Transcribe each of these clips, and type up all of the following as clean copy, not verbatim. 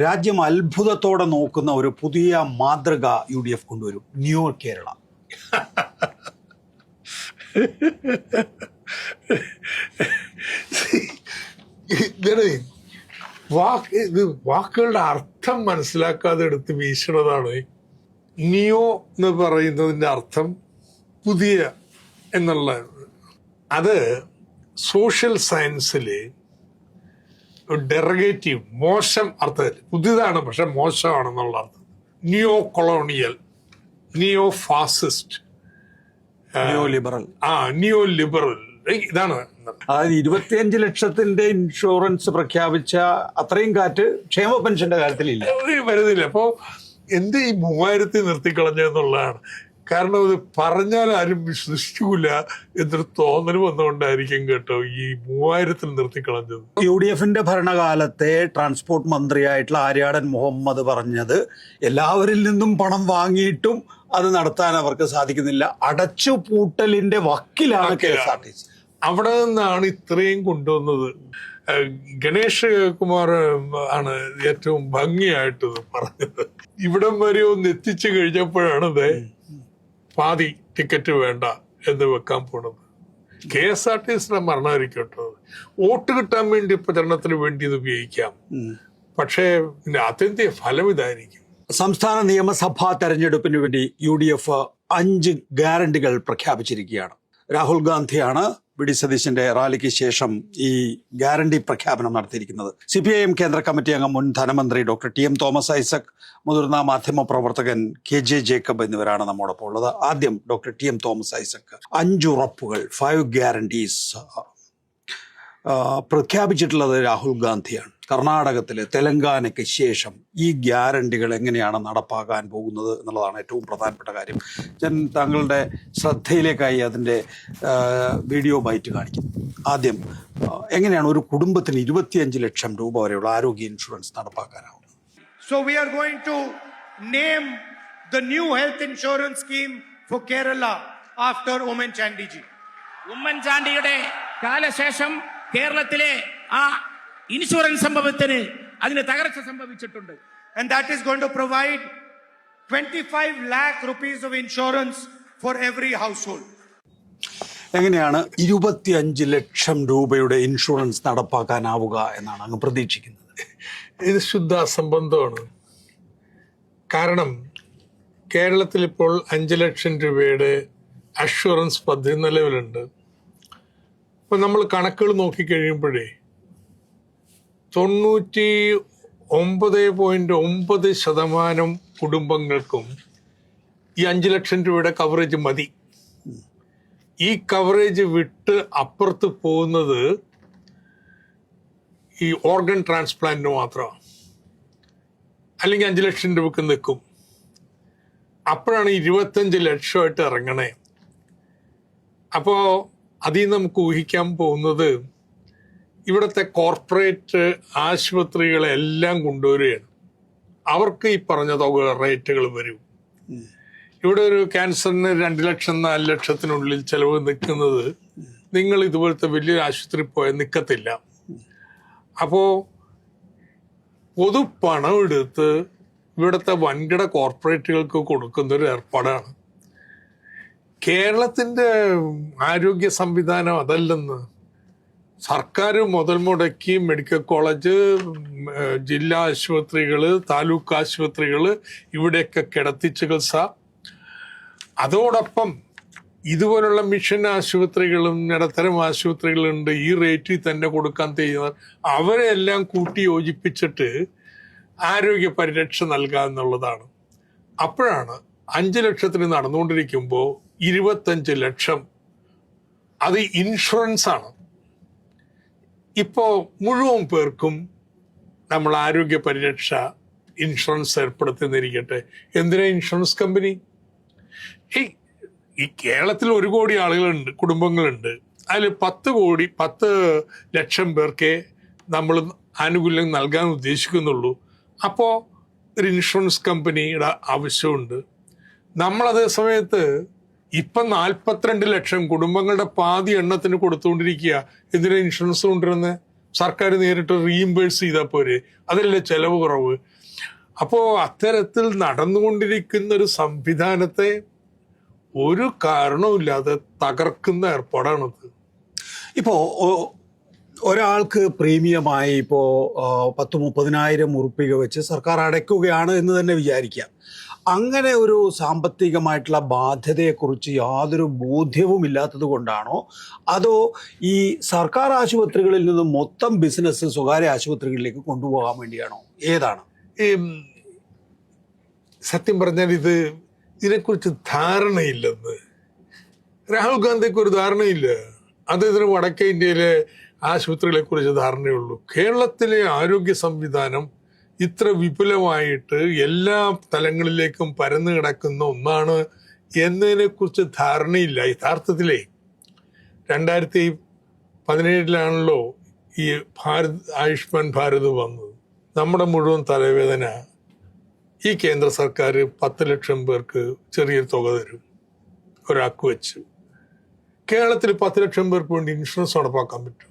രാജ്യം അത്ഭുതത്തോടെ നോക്കുന്ന ഒരു പുതിയ മാതൃക UDF കൊണ്ടുവരും. ന്യൂ കേരള. വാക്കുകളുടെ അർത്ഥം മനസ്സിലാക്കാതെ എടുത്ത് വീശണതാണ്. നിയോ എന്ന് പറയുന്നതിൻ്റെ അർത്ഥം പുതിയ എന്നുള്ള. അത് സോഷ്യൽ സയൻസിൽ ഡെറഗേറ്റീവ്, മോശം അർത്ഥത്തിൽ, പുതിയതാണ് പക്ഷെ മോശമാണെന്നുള്ള അർത്ഥം. Neo colonial, neo fascist, neo liberal. Neo liberal, ഇതാണ്. അതായത് 25 ലക്ഷത്തിന്റെ ഇൻഷുറൻസ് പ്രഖ്യാപിച്ച അത്രയും കാറ്റ് ക്ഷേമ പെൻഷന്റെ കാര്യത്തിലില്ല, വരുന്നില്ല. അപ്പോൾ എന്ത് ഈ 3000 നിർത്തിക്കളഞ്ഞെന്നുള്ളതാണ്. കാരണം ഇത് പറഞ്ഞാൽ ആരും വിശ്വസിക്കൂല എന്നൊരു തോന്നൽ വന്നുകൊണ്ടായിരിക്കും കേട്ടോ ഈ 3000 നിർത്തിക്കളഞ്ഞത്. UDFന്റെ ഭരണകാലത്തെ ട്രാൻസ്പോർട്ട് മന്ത്രിയായിട്ടുള്ള ആര്യാടൻ മുഹമ്മദ് പറഞ്ഞത് എല്ലാവരിൽ നിന്നും പണം വാങ്ങിയിട്ടും അത് നടത്താൻ അവർക്ക് സാധിക്കുന്നില്ല, അടച്ചുപൂട്ടലിന്റെ വക്കിലാണ് KSRTC. അവിടെ നിന്നാണ് ഇത്രയും കൊണ്ടുവന്നത്. ഗണേഷ് കുമാർ ആണ് ഏറ്റവും ഭംഗിയായിട്ട് പറഞ്ഞത്. ഇവിടം വരെ ഒന്ന് എത്തിച്ചു കഴിഞ്ഞപ്പോഴാണ് പാതി ടിക്കറ്റ് വേണ്ട എന്ന് വെക്കാൻ പോണത്. KSRTCയുടെ മരണമായിരിക്കട്ടോ. വോട്ട് കിട്ടാൻ വേണ്ടി, പ്രചരണത്തിന് വേണ്ടി ഇത് ഉപയോഗിക്കാം, പക്ഷേ അതിന്റെ ഫലം ഇതായിരിക്കും. സംസ്ഥാന നിയമസഭാ തെരഞ്ഞെടുപ്പിന് വേണ്ടി UDF 5 ഗ്യാരണ്ടികൾ പ്രഖ്യാപിച്ചിരിക്കുകയാണ്. രാഹുൽ ഗാന്ധിയാണ് വി ഡി സതീശന്റെ റാലിക്ക് ശേഷം ഈ ഗ്യാരണ്ടി പ്രഖ്യാപനം നടത്തിയിരിക്കുന്നത്. CPIM കേന്ദ്ര കമ്മിറ്റി അംഗം മുൻ ധനമന്ത്രി ഡോക്ടർ TM തോമസ് ഐസക്, മുതിർന്ന മാധ്യമ പ്രവർത്തകൻ KJ ജേക്കബ് എന്നിവരാണ് നമ്മോടൊപ്പം ഉള്ളത്. ആദ്യം ഡോക്ടർ TM തോമസ് ഐസക്. 5 ഉറപ്പുകൾ, 5 ഗ്യാരണ്ടീസ് പ്രഖ്യാപിച്ചിട്ടുള്ളത് രാഹുൽ ഗാന്ധിയാണ്. കർണാടകത്തില്, തെലങ്കാനയ്ക്ക് ശേഷം ഈ ഗ്യാരണ്ടികൾ എങ്ങനെയാണ് നടപ്പാക്കാൻ പോകുന്നത് എന്നുള്ളതാണ് ഏറ്റവും പ്രധാനപ്പെട്ട കാര്യം. ഞാൻ താങ്കളുടെ ശ്രദ്ധയിലേക്കായി അതിൻ്റെ വീഡിയോ ബൈറ്റ് കാണിക്കും. ആദ്യം, എങ്ങനെയാണ് ഒരു കുടുംബത്തിന് 25 ലക്ഷം രൂപ വരെയുള്ള ആരോഗ്യ insurance നടപ്പാക്കാനാവുന്നത്? So we are going to name the new health insurance scheme for Kerala after Oommen Chandy ji. Oommen ചാണ്ടിയുടെ കാലശേഷം കേരളത്തിലെ ആ ഇൻഷുറൻസ് സംഭവത്തിന് അതിന് തകർച്ച സംഭവിച്ചിട്ടുണ്ട്. And that is going to provide 25 lakh rupees of insurance for every household. എങ്ങനെയാണ് 25 ലക്ഷം രൂപയുടെ ഇൻഷുറൻസ് നടപ്പാക്കാനാവുക എന്നാണ് അങ്ങ് പ്രതീക്ഷിക്കുന്നത്? ഇത് ശുദ്ധ അസംബന്ധമാണ്. കാരണം കേരളത്തിൽ ഇപ്പോൾ 5 ലക്ഷം രൂപയുടെ അഷുറൻസ് പദ്ധതി നിലവിലുണ്ട്. ഇപ്പം നമ്മൾ കണക്കുകൾ നോക്കിക്കഴിയുമ്പോഴേ 99.9% കുടുംബങ്ങൾക്കും ഈ 5 ലക്ഷം രൂപയുടെ കവറേജ് മതി. ഈ കവറേജ് വിട്ട് അപ്പുറത്ത് പോകുന്നത് ഈ ഓർഗൻ ട്രാൻസ്പ്ലാന്റിന് മാത്രമാണ്. അല്ലെങ്കിൽ 5 ലക്ഷം രൂപക്ക് നിൽക്കും. അപ്പോഴാണ് 25 ലക്ഷമായിട്ട് ഇറങ്ങണേ. അപ്പോൾ അതിൽ നിന്ന് നമുക്ക് ഊഹിക്കാൻ പോകുന്നത് ഇവിടുത്തെ കോർപ്പറേറ്റ് ആശുപത്രികളെല്ലാം കൊണ്ടുവരികയാണ്. അവർക്ക് ഈ പറഞ്ഞ തുക റേറ്റുകൾ വരും. ഇവിടെ ഒരു ക്യാൻസറിന് 2 ലക്ഷം 4 ലക്ഷത്തിനുള്ളിൽ ചിലവ് നിൽക്കുന്നത് നിങ്ങൾ ഇതുപോലത്തെ വലിയൊരു ആശുപത്രി പോയാൽ നിൽക്കത്തില്ല. അപ്പോൾ പൊതു പണം എടുത്ത് ഇവിടുത്തെ വൻകിട കോർപ്പറേറ്റുകൾക്ക് കൊടുക്കുന്നൊരു ഏർപ്പാടാണ്. കേരളത്തിൻ്റെ ആരോഗ്യ സംവിധാനം അതല്ലെന്ന്. സർക്കാർ മുതൽ മുടക്കി മെഡിക്കൽ കോളേജ്, ജില്ലാ ആശുപത്രികൾ, താലൂക്ക് ആശുപത്രികൾ, ഇവിടെയൊക്കെ കിടത്തി ചികിത്സ. അതോടൊപ്പം ഇതുപോലുള്ള മിഷൻ ആശുപത്രികളും ഇടത്തരം ആശുപത്രികളുണ്ട്. ഈ റേറ്റിൽ തന്നെ കൊടുക്കാൻ തയ്യാർ. അവരെല്ലാം കൂട്ടി യോജിപ്പിച്ചിട്ട് ആരോഗ്യ പരിരക്ഷ നൽകുക എന്നുള്ളതാണ്. അപ്പോഴാണ് 5 ലക്ഷത്തിന് നടന്നുകൊണ്ടിരിക്കുമ്പോൾ 25 ലക്ഷം അത് ഇൻഷുറൻസ് ആണ്. ഇപ്പോൾ മുഴുവൻ പേർക്കും നമ്മൾ ആരോഗ്യ പരിരക്ഷ ഇൻഷുറൻസ് ഏർപ്പെടുത്തുന്നിരിക്കട്ടെ. എന്തിനാ ഇൻഷുറൻസ് കമ്പനി? ഈ കേരളത്തിൽ 1 കോടി ആളുകളുണ്ട്, കുടുംബങ്ങളുണ്ട്. അതിൽ 10 ലക്ഷം പേർക്കേ നമ്മൾ ആനുകൂല്യം നൽകാൻ ഉദ്ദേശിക്കുന്നുള്ളൂ. അപ്പോൾ ഒരു ഇൻഷുറൻസ് കമ്പനിയുടെ ആവശ്യമുണ്ട്. നമ്മളതേ സമയത്ത് ഇപ്പം 42 ലക്ഷം കുടുംബങ്ങളുടെ പാതി എണ്ണത്തിന് കൊടുത്തുകൊണ്ടിരിക്കുക. എന്തിനാ ഇൻഷുറൻസ് കൊണ്ടുവരുന്നത്? സർക്കാർ നേരിട്ട് റീഇംബേഴ്സ് ചെയ്താൽ പോരെ, അതല്ലേ ചെലവ് കുറവ്. അപ്പോ അത്തരത്തിൽ നടന്നുകൊണ്ടിരിക്കുന്ന ഒരു സംവിധാനത്തെ ഒരു കാരണവുമില്ലാതെ തകർക്കുന്ന ഏർപ്പാടാണത്. ഇപ്പോ ഒരാൾക്ക് പ്രീമിയമായി ഇപ്പോ 10-30,000 ഉറുപ്പിക വെച്ച് സർക്കാർ അടയ്ക്കുകയാണ് എന്ന് തന്നെ വിചാരിക്കാം. അങ്ങനെ ഒരു സാമ്പത്തികമായിട്ടുള്ള ബാധ്യതയെക്കുറിച്ച് യാതൊരു ബോധ്യവും ഇല്ലാത്തത് കൊണ്ടാണോ, അതോ ഈ സർക്കാർ ആശുപത്രികളിൽ നിന്ന് മൊത്തം ബിസിനസ് സ്വകാര്യ ആശുപത്രികളിലേക്ക് കൊണ്ടുപോകാൻ വേണ്ടിയാണോ, ഏതാണ്? സത്യം പറഞ്ഞാൽ ഇതിനെക്കുറിച്ച് ധാരണയില്ലെന്ന്. രാഹുൽ ഗാന്ധിക്ക് ഒരു ധാരണയില്ല. അദ്ദേഹത്തിന് വടക്കേ ഇന്ത്യയിലെ ആശുപത്രികളെ കുറിച്ച് ധാരണയുള്ളൂ. കേരളത്തിലെ ആരോഗ്യ സംവിധാനം ഇത്ര വിപുലമായിട്ട് എല്ലാ തലങ്ങളിലേക്കും പരന്നു കിടക്കുന്ന ഒന്നാണ് എന്നതിനെ കുറിച്ച് ധാരണയില്ല. യഥാർത്ഥത്തിലേ 2017 ഈ ആയുഷ്മാൻ ഭാരത് വന്നത്. നമ്മുടെ മുഴുവൻ തലവേദന ഈ കേന്ദ്ര സർക്കാർ 10 ലക്ഷം പേർക്ക് ചെറിയൊരു തുക തരും, ഒരാൾക്ക് വെച്ച്. കേരളത്തിൽ 10 ലക്ഷം പേർക്ക് വേണ്ടി ഇൻഷുറൻസ് നടപ്പാക്കാൻ പറ്റും.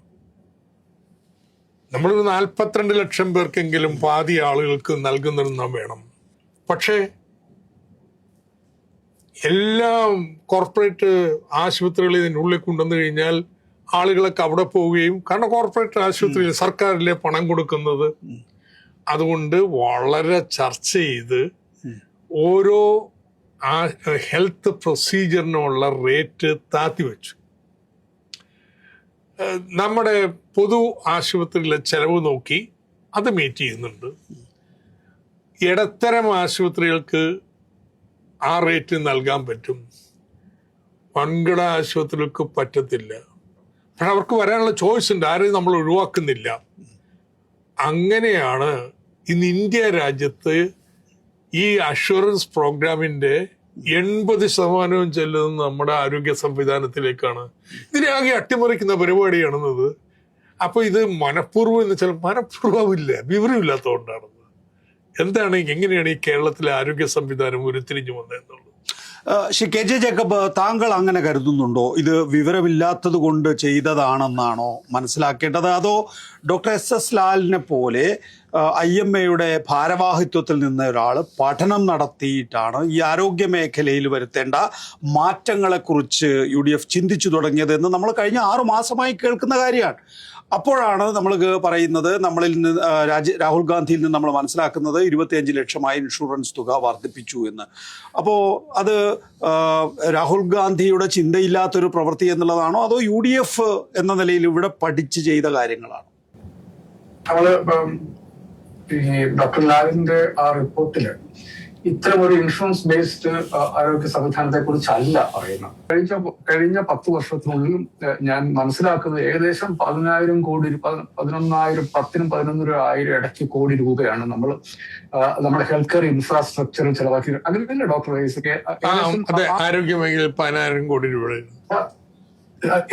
നമ്മളൊരു 42 ലക്ഷം പേർക്കെങ്കിലും പാതി ആളുകൾക്ക് നൽകുന്നതെന്നാ വേണം. പക്ഷേ എല്ലാ കോർപ്പറേറ്റ് ആശുപത്രികളിൽ ഇതിനുള്ളിൽ കൊണ്ടുവന്നു കഴിഞ്ഞാൽ ആളുകളൊക്കെ അവിടെ പോവുകയും, കാരണം കോർപ്പറേറ്റ് ആശുപത്രിയിൽ സർക്കാരിലെ പണം കൊടുക്കുന്നത്. അതുകൊണ്ട് വളരെ ചർച്ച ചെയ്ത് ഓരോ ഹെൽത്ത് പ്രൊസീജിയറിനുള്ള റേറ്റ് താത്തി വെച്ചു. നമ്മുടെ പൊതു ആശുപത്രിയിലെ ചെലവ് നോക്കി അത് മീറ്റ് ചെയ്യുന്നുണ്ട്. ഇടത്തരം ആശുപത്രികൾക്ക് ആ റേറ്റ് നൽകാൻ പറ്റും, വൻകിട ആശുപത്രികൾക്ക് പറ്റത്തില്ല. പക്ഷെ അവർക്ക് വരാനുള്ള ചോയ്സ് ഉണ്ട്, ആരെയും നമ്മൾ ഒഴിവാക്കുന്നില്ല. അങ്ങനെയാണ് ഇന്ന് ഇന്ത്യ രാജ്യത്ത് ഈ അഷുറൻസ് പ്രോഗ്രാമിന്റെ 80% ചെല്ലുന്നത് നമ്മുടെ ആരോഗ്യ സംവിധാനത്തിലേക്കാണ്. ഇതിനാകെ അട്ടിമറിക്കുന്ന പരിപാടിയാണെന്നത്. അപ്പൊ ഇത് മനഃപൂർവ്വം എന്ന് വെച്ചാൽ മനഃപൂർവ്വമില്ല, വിവരമില്ലാത്തതുകൊണ്ടാണെന്ന്. എന്താണ്, എങ്ങനെയാണ് ഈ കേരളത്തിലെ ആരോഗ്യ സംവിധാനം ഉരുത്തിരിഞ്ഞു വന്നതെന്നുള്ളത്? ശ്രീ കെ ജെ ജേക്കബ്, താങ്കൾ അങ്ങനെ കരുതുന്നുണ്ടോ? ഇത് വിവരമില്ലാത്തത് കൊണ്ട് ചെയ്തതാണെന്നാണോ മനസ്സിലാക്കേണ്ടത്? അതോ ഡോക്ടർ SS ലാലിനെ പോലെ IMAയുടെ ഭാരവാഹിത്വത്തിൽ നിന്ന ഒരാൾ പഠനം നടത്തിയിട്ടാണ് ഈ ആരോഗ്യ മേഖലയിൽ വരുത്തേണ്ട മാറ്റങ്ങളെക്കുറിച്ച് UDF ചിന്തിച്ചു തുടങ്ങിയതെന്ന് നമ്മൾ കഴിഞ്ഞ 6 മാസമായി കേൾക്കുന്ന കാര്യമാണ്. അപ്പോഴാണ് നമ്മൾ പറയുന്നത്, നമ്മളിൽ നിന്ന് രാഹുൽ ഗാന്ധിയിൽ നിന്ന് നമ്മൾ മനസ്സിലാക്കുന്നത് 25 ലക്ഷമായി ഇൻഷുറൻസ് തുക വർദ്ധിപ്പിച്ചു എന്ന്. അപ്പോൾ അത് രാഹുൽ ഗാന്ധിയുടെ ചിന്തയില്ലാത്തൊരു പ്രവൃത്തി എന്നുള്ളതാണോ, അതോ UDF എന്ന നിലയിൽ ഇവിടെ പഠിച്ച് ചെയ്ത കാര്യങ്ങളാണോ? നമ്മള് ഈ ഡോക്ടർ ലാലിന്റെ ആ റിപ്പോർട്ടില് ഇത്തരം ഒരു ഇൻഷുറൻസ് ബേസ്ഡ് ആരോഗ്യ സംവിധാനത്തെ കുറിച്ചല്ല പറയുന്നത്. കഴിഞ്ഞ 10 വർഷത്തിനുള്ളിൽ ഞാൻ മനസ്സിലാക്കുന്നത് ഏകദേശം 10,000 കോടി 11,000 ഇടയ്ക്ക് കോടി രൂപയാണ് നമ്മുടെ ഹെൽത്ത് കെയർ ഇൻഫ്രാസ്ട്രക്ചറിൽ ചെലവാക്കി. അങ്ങനെയല്ലേ ഡോക്ടർ ആരോഗ്യ മേഖലയിൽ 10,000 കോടി രൂപ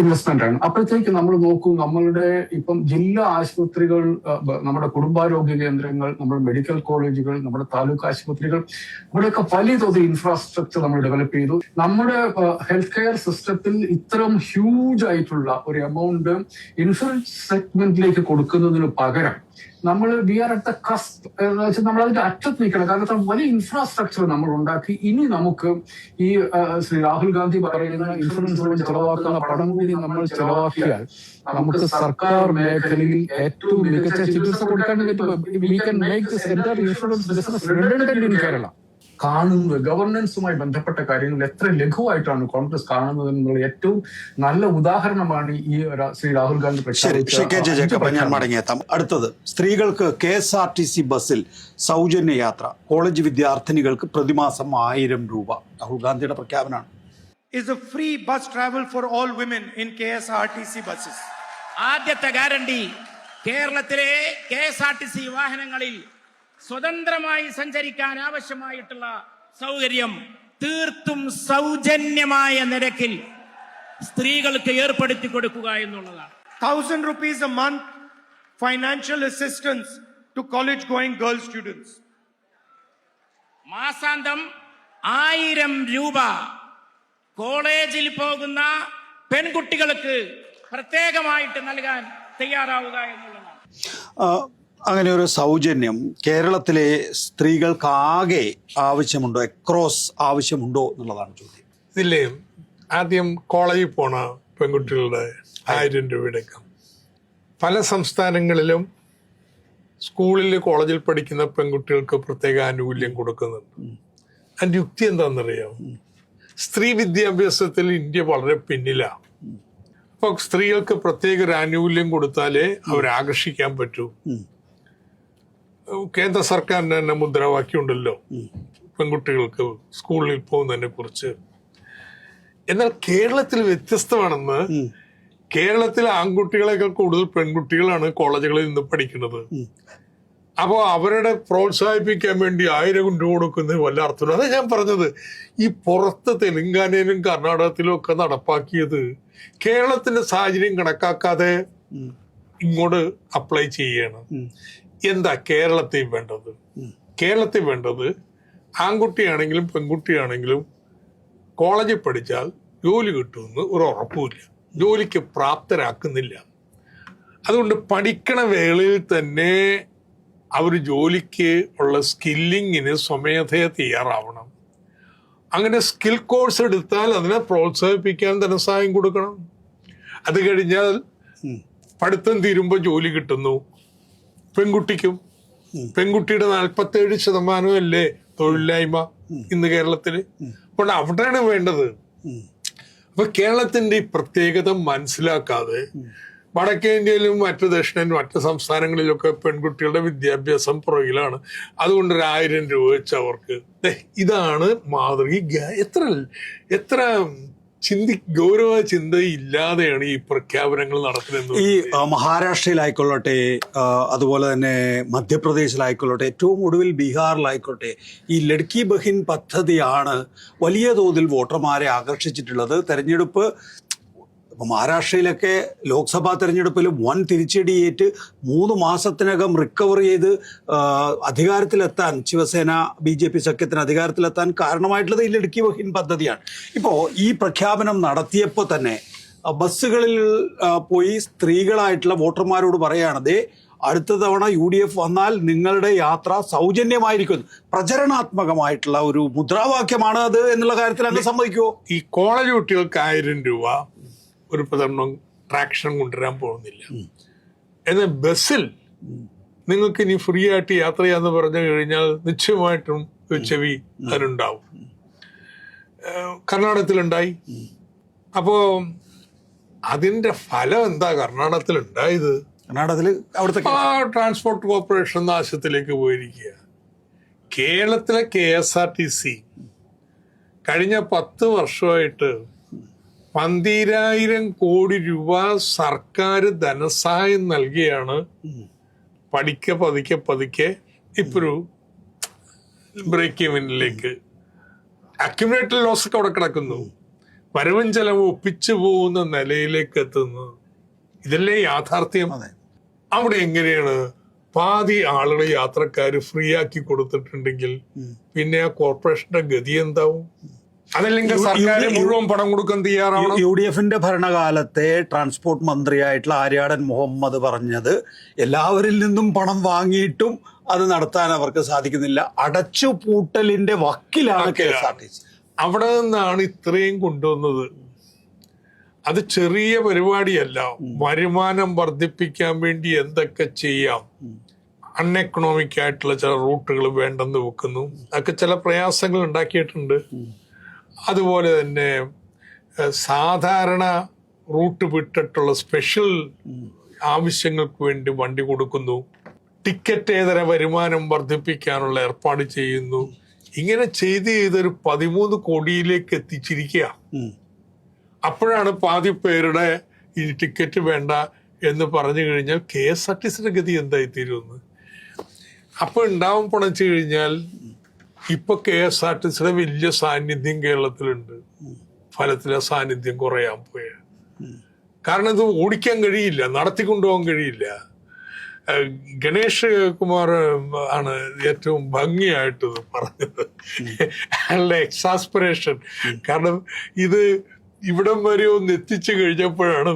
ഇൻവെസ്റ്റ്മെന്റ് ആണ്. അപ്പോഴത്തേക്ക് നമ്മൾ നോക്കൂ, നമ്മളുടെ ഇപ്പം ജില്ലാ ആശുപത്രികൾ, നമ്മുടെ കുടുംബാരോഗ്യ കേന്ദ്രങ്ങൾ, നമ്മുടെ മെഡിക്കൽ കോളേജുകൾ, നമ്മുടെ താലൂക്ക് ആശുപത്രികൾ, ഇവിടെയൊക്കെ വലിയ തോതിൽ ഇൻഫ്രാസ്ട്രക്ചർ നമ്മൾ ഡെവലപ്പ് ചെയ്തു. നമ്മുടെ ഹെൽത്ത് കെയർ സിസ്റ്റത്തിൽ ഇത്തരം ഹ്യൂജ് ആയിട്ടുള്ള ഒരു എമൗണ്ട് ഇൻഷുറൻസ് സെഗ്മെന്റിലേക്ക് കൊടുക്കുന്നതിന് പകരം we are at the cusp എന്ന് വെച്ചാൽ നമ്മൾ അതിന്റെ അറ്റത്ത് നിൽക്കണം. കാരണം വലിയ ഇൻഫ്രാസ്ട്രക്ചർ നമ്മൾ ഉണ്ടാക്കി. ഇനി നമുക്ക് ഈ ശ്രീ രാഹുൽ ഗാന്ധി പറയുന്ന ഇൻഷുറൻസ് ചെലവാക്കുന്ന പണം കൂടി നമ്മൾ ചെലവാക്കിയാൽ നമുക്ക് സർക്കാർ മേഖലയിൽ ഏറ്റവും മികച്ച ചികിത്സ കൊടുക്കാൻ പറ്റും. We can make this entire insurance business redundant in Kerala. കാണുന്നത് ഗവർണൻസുമായി ബന്ധപ്പെട്ട കാര്യങ്ങൾ എത്ര ലഘുവായിട്ടാണ് കോൺഗ്രസ് കാണുന്നത് എന്നുള്ള ഏറ്റവും നല്ല ഉദാഹരണമാണ് ഈ ശ്രീ രാഹുൽ ഗാന്ധി. ഞാൻ മടങ്ങിയെത്താം. അടുത്തത്, സ്ത്രീകൾക്ക് KSRTC ബസ്സിൽ സൗജന്യ യാത്ര, കോളേജ് വിദ്യാർത്ഥിനികൾക്ക് പ്രതിമാസം 1000 രൂപ. രാഹുൽ ഗാന്ധിയുടെ പ്രഖ്യാപനമാണ്. Is a free bus travel for all women in KSRTC buses. ആദ്യത്തെ ഗ്യാരണ്ടി, കേരളത്തിലെ KSRTC വാഹനങ്ങളിൽ സ്വതന്ത്രമായി സഞ്ചരിക്കാൻ ആവശ്യമായിട്ടുള്ള സൗകര്യം തീർത്തും സൗജന്യമായ നിരക്കിൽ സ്ത്രീകൾക്ക് ഏർപ്പെടുത്തി കൊടുക്കുക എന്നുള്ളതാണ്. 1,000 rupees a month financial assistance to college going girl students. മാസാന്തം 1000 രൂപ കോളേജിൽ പോകുന്ന പെൺകുട്ടികൾക്ക് പ്രത്യേകമായിട്ട് നൽകാൻ തയ്യാറാവുക എന്നുള്ളതാണ്. അങ്ങനെ ഒരു സൗജന്യം കേരളത്തിലെ സ്ത്രീകൾക്കാകെ ആവശ്യമുണ്ടോ, എക്രോസ് ആവശ്യമുണ്ടോ എന്നുള്ളതാണ് ചോദ്യം. ഇതില്ലേ ആദ്യം കോളേജിൽ പോണ പെൺകുട്ടികളുടെ 1000 രൂപയടക്കം പല സംസ്ഥാനങ്ങളിലും സ്കൂളിൽ കോളേജിൽ പഠിക്കുന്ന പെൺകുട്ടികൾക്ക് പ്രത്യേക ആനുകൂല്യം കൊടുക്കുന്നുണ്ട്. അതിൻ്റെ യുക്തി എന്താണെന്നറിയാം? സ്ത്രീ വിദ്യാഭ്യാസത്തിൽ ഇന്ത്യ വളരെ പിന്നിലാണ്. അപ്പോൾ സ്ത്രീകൾക്ക് പ്രത്യേക ഒരു ആനുകൂല്യം കൊടുത്താലേ അവരെ ആകർഷിക്കാൻ പറ്റൂ. കേന്ദ്ര സർക്കാരിന്റെ തന്നെ മുദ്രാവാക്യമുണ്ടല്ലോ പെൺകുട്ടികൾക്ക് സ്കൂളിൽ പോകുന്നതിനെ കുറിച്ച്. എന്നാൽ കേരളത്തിൽ വ്യത്യസ്തമാണെന്ന്. കേരളത്തിൽ ആൺകുട്ടികളെക്കാൾ കൂടുതൽ പെൺകുട്ടികളാണ് കോളേജുകളിൽ നിന്ന് പഠിക്കുന്നത്. അപ്പോൾ അവരുടെ പ്രോത്സാഹിപ്പിക്കാൻ വേണ്ടി 1000 രൂപ കൊടുക്കുന്നത് വല്ല അർത്ഥമില്ല. അതാ ഞാൻ പറഞ്ഞത്, ഈ പുറത്ത് തെലങ്കാനയിലും കർണാടകത്തിലും ഒക്കെ നടപ്പാക്കിയത് കേരളത്തിന്റെ സാഹചര്യം കണക്കാക്കാതെ ഇങ്ങോട്ട് അപ്ലൈ ചെയ്യണം. എന്താ കേരളത്തിൽ വേണ്ടത്? കേരളത്തിൽ വേണ്ടത് ആൺകുട്ടിയാണെങ്കിലും പെൺകുട്ടിയാണെങ്കിലും കോളേജിൽ പഠിച്ചാൽ ജോലി കിട്ടുമെന്ന് ഒരു ഉറപ്പുമില്ല, ജോലിക്ക് പ്രാപ്തരാക്കുന്നില്ല. അതുകൊണ്ട് പഠിക്കണ വേളയിൽ തന്നെ അവർ ജോലിക്ക് ഉള്ള സ്കില്ലിങ്ങിന് സ്വമേധയ തയ്യാറാവണം. അങ്ങനെ സ്കിൽ കോഴ്സ് എടുത്താൽ അതിനെ പ്രോത്സാഹിപ്പിക്കാൻ ധനസഹായം കൊടുക്കണം. അത് കഴിഞ്ഞാൽ പഠിത്തം തീരുമ്പോൾ ജോലി കിട്ടുന്നു. പെൺകുട്ടിക്കും പെൺകുട്ടിയുടെ 47% അല്ലേ തൊഴിലില്ലായ്മ ഇന്ന് കേരളത്തില്. അപ്പോൾ അവിടെയാണ് വേണ്ടത്. അപ്പൊ കേരളത്തിന്റെ ഈ പ്രത്യേകത മനസ്സിലാക്കാതെ വടക്കേന്ത്യയിലും മറ്റ് സംസ്ഥാനങ്ങളിലൊക്കെ പെൺകുട്ടികളുടെ വിദ്യാഭ്യാസം പുറകിലാണ്. അതുകൊണ്ട് 1000 രൂപ വെച്ച് അവർക്ക് ഇതാണ് മാതൃക. എത്ര ഗൗരവ ചിന്തയില്ലാതെയാണ് ഈ പ്രഖ്യാപനങ്ങൾ നടത്തുന്നത്. ഈ മഹാരാഷ്ട്രയിലായിക്കൊള്ളട്ടെ, അതുപോലെ തന്നെ മധ്യപ്രദേശിലായിക്കൊള്ളട്ടെ, ഏറ്റവും ഒടുവിൽ ബീഹാറിലായിക്കോട്ടെ, ഈ ലഡ്കി ബഹിൻ പദ്ധതിയാണ് വലിയ തോതിൽ വോട്ടർമാരെ ആകർഷിച്ചിട്ടുള്ളത്. തെരഞ്ഞെടുപ്പ് മഹാരാഷ്ട്രയിലൊക്കെ ലോക്സഭാ തെരഞ്ഞെടുപ്പിൽ വൻ തിരിച്ചടിയേറ്റ് 3 മാസത്തിനകം റിക്കവർ ചെയ്ത് അധികാരത്തിലെത്താൻ, ശിവസേന BJP സഖ്യത്തിന് അധികാരത്തിലെത്താൻ കാരണമായിട്ടുള്ളത് ഈ ലഡ്കി ബഹിൻ പദ്ധതിയാണ്. ഇപ്പോൾ ഈ പ്രഖ്യാപനം നടത്തിയപ്പോൾ തന്നെ ബസ്സുകളിൽ പോയി സ്ത്രീകളായിട്ടുള്ള വോട്ടർമാരോട് പറയുകയാണത്, അടുത്ത തവണ UDF വന്നാൽ നിങ്ങളുടെ യാത്ര സൗജന്യമായിരിക്കും. പ്രചരണാത്മകമായിട്ടുള്ള ഒരു മുദ്രാവാക്യമാണ് അത് എന്നുള്ള കാര്യത്തിൽ അങ്ങ് സമ്മതിക്കുമോ? ഈ കോളേജ് കുട്ടികൾക്ക് 1000 രൂപ ഒരു പ്രചരണം ട്രാക്ഷൻ കൊണ്ടുവരാൻ പോകുന്നില്ല. എന്നാൽ ബസ്സിൽ നിങ്ങൾക്ക് ഇനി ഫ്രീ ആയിട്ട് യാത്ര ചെയ്യാന്ന് പറഞ്ഞു കഴിഞ്ഞാൽ നിശ്ചയമായിട്ടും ചെവി അതിനുണ്ടാവും. കർണാടകത്തിലുണ്ടായി. അപ്പോ അതിന്റെ ഫലം എന്താ കർണാടകത്തിൽ ഉണ്ടായത്? കർണാടകത്തിൽ അവിടുത്തെ ട്രാൻസ്പോർട്ട് കോർപ്പറേഷൻ നാശത്തിലേക്ക് പോയിരിക്കുക. കേരളത്തിലെ KSRTC കഴിഞ്ഞ 10 വർഷമായിട്ട് 12,000 കോടി രൂപ സർക്കാർ ധനസഹായം നൽകിയാണ് പതുക്കെ ഇപ്പൊരു ബ്രേക്ക് ഇവനിലേക്ക്. അക്യുമുലേറ്റഡ് ലോസ് ഒക്കെ അവിടെ കിടക്കുന്നു. വരവും ചെലവ് ഒപ്പിച്ചു പോകുന്ന നിലയിലേക്ക് എത്തുന്നു. ഇതല്ലേ യാഥാർത്ഥ്യം? അവിടെ എങ്ങനെയാണ് പാതി ആളുകൾ യാത്രക്കാര് ഫ്രീ ആക്കി കൊടുത്തിട്ടുണ്ടെങ്കിൽ പിന്നെ ആ കോർപ്പറേഷന്റെ ഗതി എന്താവും? അതല്ലെങ്കിൽ സർക്കാർ മുഴുവൻ പണം കൊടുക്കാൻ തയ്യാറാവണം. UDFന്റെ ഭരണകാലത്തെ ട്രാൻസ്പോർട്ട് മന്ത്രിയായിട്ടുള്ള ആര്യാടൻ മുഹമ്മദ് പറഞ്ഞത്, എല്ലാവരിൽ നിന്നും പണം വാങ്ങിയിട്ടും അത് നടത്താൻ അവർക്ക് സാധിക്കുന്നില്ല, അടച്ചുപൂട്ടലിന്റെ വക്കിലാണ് KSRTC. അവിടെ നിന്നാണ് ഇത്രയും കൊണ്ടുവന്നത്. അത് ചെറിയ പരിപാടിയല്ല. വരുമാനം വർദ്ധിപ്പിക്കാൻ വേണ്ടി എന്തൊക്കെ ചെയ്യാം. അൺഎക്കണോമിക് ആയിട്ടുള്ള ചില റൂട്ടുകൾ വേണ്ടെന്ന് വെക്കുന്നു. അതൊക്കെ ചില പ്രയാസങ്ങൾ ഉണ്ടാക്കിയിട്ടുണ്ട്. അതുപോലെ തന്നെ സാധാരണ റൂട്ട് വിട്ടിട്ടുള്ള സ്പെഷ്യൽ ആവശ്യങ്ങൾക്ക് വേണ്ടി വണ്ടി കൊടുക്കുന്നു. ടിക്കറ്റേതര വരുമാനം വർദ്ധിപ്പിക്കാനുള്ള ഏർപ്പാട് ചെയ്യുന്നു. ഇങ്ങനെ ചെയ്തൊരു 13 കോടിയിലേക്ക് എത്തിച്ചിരിക്കുക. അപ്പോഴാണ് പാതി പേരുടെ ഈ ടിക്കറ്റ് വേണ്ട എന്ന് പറഞ്ഞു കഴിഞ്ഞാൽ KSRTCയുടെ ഗതി എന്തായിത്തീരുമെന്ന്. അപ്പൊ ഉണ്ടാവും പണച്ചു കഴിഞ്ഞാൽ ഇപ്പൊ KSRTCയുടെ വലിയ സാന്നിധ്യം കേരളത്തിലുണ്ട്. ഫലത്തിലെ സാന്നിധ്യം കുറയാൻ പോയ കാരണം ഇത് ഓടിക്കാൻ കഴിയില്ല, നടത്തിക്കൊണ്ടുപോകാൻ കഴിയില്ല. ഗണേഷ് കുമാർ ആണ് ഏറ്റവും ഭംഗിയായിട്ട് പറഞ്ഞത്, അയാളുടെ എക്സാസ്പിറേഷൻ. കാരണം ഇത് ഇവിടം വരെ ഒന്ന് എത്തിച്ചു കഴിഞ്ഞപ്പോഴാണ്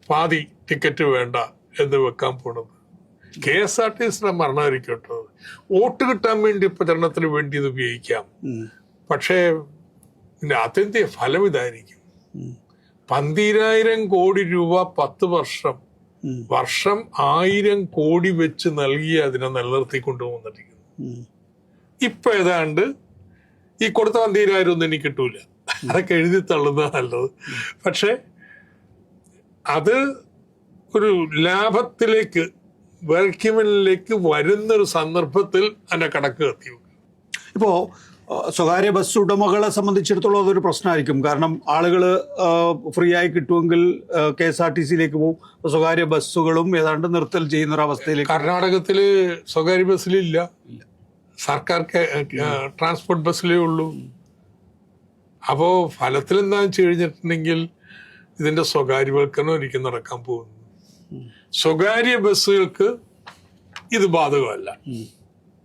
പാതി ടിക്കറ്റ് വേണ്ട എന്ന് വെക്കാൻ പോണത്. KSRTC മരണമായിരിക്കട്ടോ, വോട്ട് കിട്ടാൻ വേണ്ടി പ്രചരണത്തിന് വേണ്ടി ഇത് ഉപയോഗിക്കാം. പക്ഷേ ഇതിന്റെ ആത്യന്തിക ഫലം ഇതായിരിക്കും. 12,000 കോടി രൂപ 10 വർഷം 1000 കോടി വെച്ച് നൽകി അതിനെ നിലനിർത്തി കൊണ്ടുപോകുന്നിരിക്കുന്നു. ഇപ്പൊ ഏതാണ്ട് ഈ കൊടുത്ത 12,000 ഒന്നും എനിക്ക് കിട്ടൂല, അതൊക്കെ എഴുതി തള്ളുന്നത് നല്ലത്. പക്ഷെ അത് ഒരു ലാഭത്തിലേക്ക് വർക്കിമനിലേക്ക് വരുന്നൊരു സന്ദർഭത്തിൽ അതിന്റെ കണക്ക് കത്തി. ഇപ്പോ സ്വകാര്യ ബസ് ഉടമകളെ സംബന്ധിച്ചിടത്തോളം അതൊരു പ്രശ്നമായിരിക്കും. കാരണം ആളുകൾ ഫ്രീ ആയി കിട്ടുമെങ്കിൽ KSRTCയിലേക്ക് പോകും. സ്വകാര്യ ബസ്സുകളും ഏതാണ്ട് നിർത്തൽ ചെയ്യുന്ന ഒരു അവസ്ഥയിലേക്ക്. കർണാടകത്തില് സ്വകാര്യ ബസ്സിലില്ല, സർക്കാർ ട്രാൻസ്പോർട്ട് ബസ്സിലേ ഉള്ളൂ. അപ്പോ ഫലത്തിൽ എന്താണെന്ന് വെച്ച് കഴിഞ്ഞിട്ടുണ്ടെങ്കിൽ ഇതിന്റെ സ്വകാര്യവൽക്കരണം ഒരിക്കലും നടക്കാൻ പോകുന്നു. സ്വകാര്യ ബസ്സുകൾക്ക് ഇത് ബാധകമല്ല.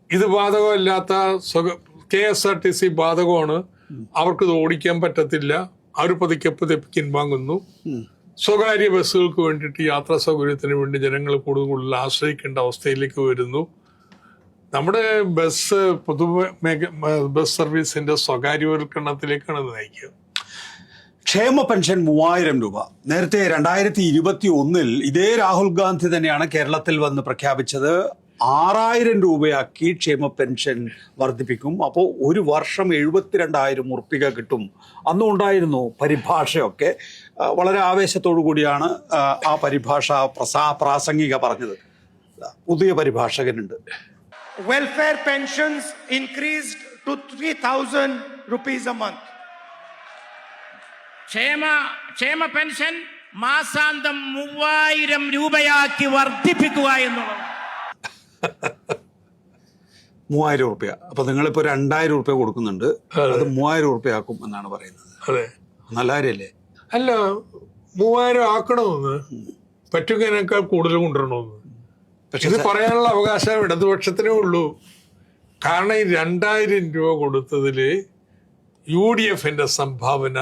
ഇത് ബാധകമല്ലാത്ത KSRTC ബാധകമാണ്. അവർക്ക് ഇത് ഓടിക്കാൻ പറ്റത്തില്ല, അവർ പതുക്കെ പിൻവാങ്ങുന്നു. സ്വകാര്യ ബസ്സുകൾക്ക് വേണ്ടിയിട്ട് യാത്രാ സൗകര്യത്തിന് വേണ്ടി ജനങ്ങൾ കൂടുതൽ ആശ്രയിക്കേണ്ട അവസ്ഥയിലേക്ക് വരുന്നു. നമ്മുടെ ബസ് സർവീസിന്റെ സ്വകാര്യവൽക്കരണത്തിലേക്കാണ് നയിക്കുക. ക്ഷേമ പെൻഷൻ 3,000 രൂപ നേരത്തെ 2021 ഇതേ രാഹുൽ ഗാന്ധി തന്നെയാണ് കേരളത്തിൽ വന്ന് പ്രഖ്യാപിച്ചത്. 6,000 രൂപയാക്കി ക്ഷേമ പെൻഷൻ വർദ്ധിപ്പിക്കും. അപ്പോൾ ഒരു വർഷം 72,000 ഉറുപ്പിക കിട്ടും. അന്നും ഉണ്ടായിരുന്നു പരിഭാഷയൊക്കെ. വളരെ ആവേശത്തോടു കൂടിയാണ് ആ പരിഭാഷ പ്രാസംഗിക പറഞ്ഞത്. പുതിയ പരിഭാഷകനുണ്ട്. Welfare pensions increased to 3,000 rupees a month. ക്ഷേമ പെൻഷൻ മാസാന്തം 3,000 രൂപയാക്കി വർദ്ധിപ്പിക്കുക എന്നുള്ളത്. 3,000 ഉറുപ്പ്യ. അപ്പൊ നിങ്ങളിപ്പോ 2,000 ഉറുപ്പ്യ കൊടുക്കുന്നുണ്ട്, അത് 3,000 ഉറുപ്പ്യാക്കും എന്നാണ് പറയുന്നത്. അതെ, നല്ല കാര്യല്ലേ? അല്ല, 3,000 ആക്കണമെന്ന്, പറ്റുന്നതിനേക്കാൾ കൂടുതൽ കൊണ്ടുവരണമെന്ന്. പക്ഷെ ഇത് പറയാനുള്ള അവകാശം ഇടതുപക്ഷത്തിനേ ഉള്ളൂ. കാരണം ഈ 2,000 രൂപ കൊടുത്തതില് UDFന്റെ സംഭാവന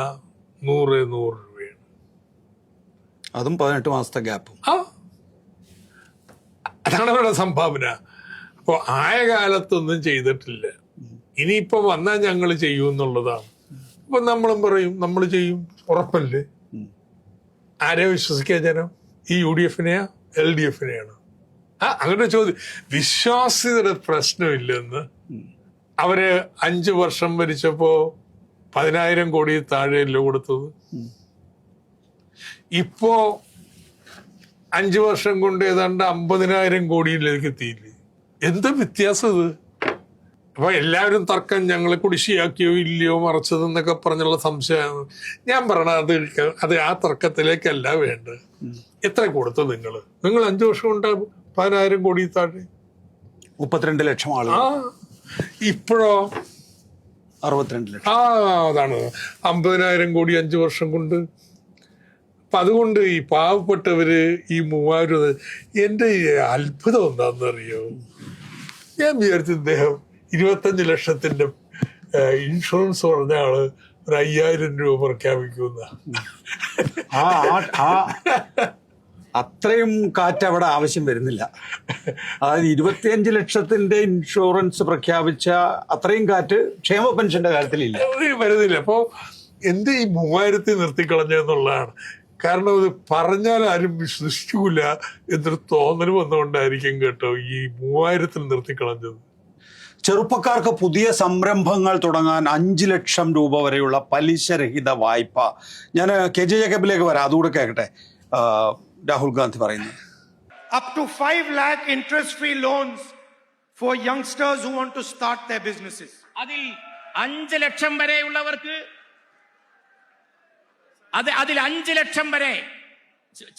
100 രൂപയാണ്. അതും 18 മാസത്തെ ഗ്യാപ്പും. അതാണ് അവരുടെ സംഭാവന. അപ്പോൾ ആയ കാലത്തൊന്നും ചെയ്തിട്ടില്ല. ഇനിയിപ്പോ വന്നാൽ ഞങ്ങൾ ചെയ്യും എന്നുള്ളതാണ്. അപ്പൊ നമ്മളും പറയും നമ്മൾ ചെയ്യും, ഉറപ്പല്ലേ? ആരെ വിശ്വസിക്കുക ജനം? ഈ UDFനെയാ LDFനെയാണോ? അങ്ങനെ ചോദ്യം. വിശ്വാസ്യതയുടെ പ്രശ്നമില്ലെന്ന് അവര് 5 വർഷം ഭരിച്ചപ്പോ 10,000 കോടി താഴെയല്ലോ കൊടുത്തത്. ഇപ്പോ 5 വർഷം കൊണ്ട് ഏതാണ്ട് 50,000 കോടിയിലേക്ക് എത്തിയില്ലേ? എന്ത് വ്യത്യാസം ഇത്? അപ്പൊ എല്ലാവരും തർക്കം, ഞങ്ങളെ കുടിശ്ശിയാക്കിയോ ഇല്ലയോ മറച്ചതെന്നൊക്കെ പറഞ്ഞുള്ള സംശയമാണ്. ഞാൻ പറയണത് അത് ആ തർക്കത്തിലേക്കല്ല വേണ്ടത്. എത്ര കൊടുത്തത് നിങ്ങൾ 5 വർഷം കൊണ്ട് 10,000 കോടി താഴെ, 32 ലക്ഷം ആളുകൾ. ഇപ്പോഴോ 62 ലക്ഷം. അതാണ് 50,000 കോടി 5 വർഷം കൊണ്ട്. അപ്പൊ അതുകൊണ്ട് ഈ പാവപ്പെട്ടവര് ഈ 3,000, എന്റെ അത്ഭുതം എന്താണെന്നറിയോ? ഞാൻ വിചാരിച്ചു ഇദ്ദേഹം 25 ലക്ഷത്തിന്റെ ഇൻഷുറൻസ് പറഞ്ഞ ആള് ഒരു 5,000 രൂപ പ്രഖ്യാപിക്കുന്ന. അത്രയും കാറ്റ് അവിടെ ആവശ്യം വരുന്നില്ല. അതായത് 25 ലക്ഷത്തിന്റെ ഇൻഷുറൻസ് പ്രഖ്യാപിച്ച അത്രയും കാറ്റ് ക്ഷേമ പെൻഷന്റെ കാര്യത്തിലില്ല, വരുന്നില്ല. അപ്പോ എന്ത് ഈ 3,000 നിർത്തിക്കളഞ്ഞെന്നുള്ളതാണ്. കാരണം ഇത് പറഞ്ഞാൽ ആരും വിശ്വസിക്കൂല എന്നൊരു തോന്നൽ വന്നുകൊണ്ടായിരിക്കും കേട്ടോ ഈ 3,000 നിർത്തിക്കളഞ്ഞത്. ചെറുപ്പക്കാർക്ക് പുതിയ സംരംഭങ്ങൾ തുടങ്ങാൻ 5 ലക്ഷം രൂപ വരെയുള്ള പലിശരഹിത വായ്പ. ഞാൻ KJ ജേക്കബിലേക്ക് വരാം, അതുകൂടെ കേൾക്കട്ടെ. രാഹുൽ ഗാന്ധി പറയുന്നത് Up to 5 lakh interest-free loans for youngsters who want to start their businesses. അതിൽ 5 ലക്ഷം വരെയുള്ളവർക്ക്, അതിൽ 5 ലക്ഷം വരെ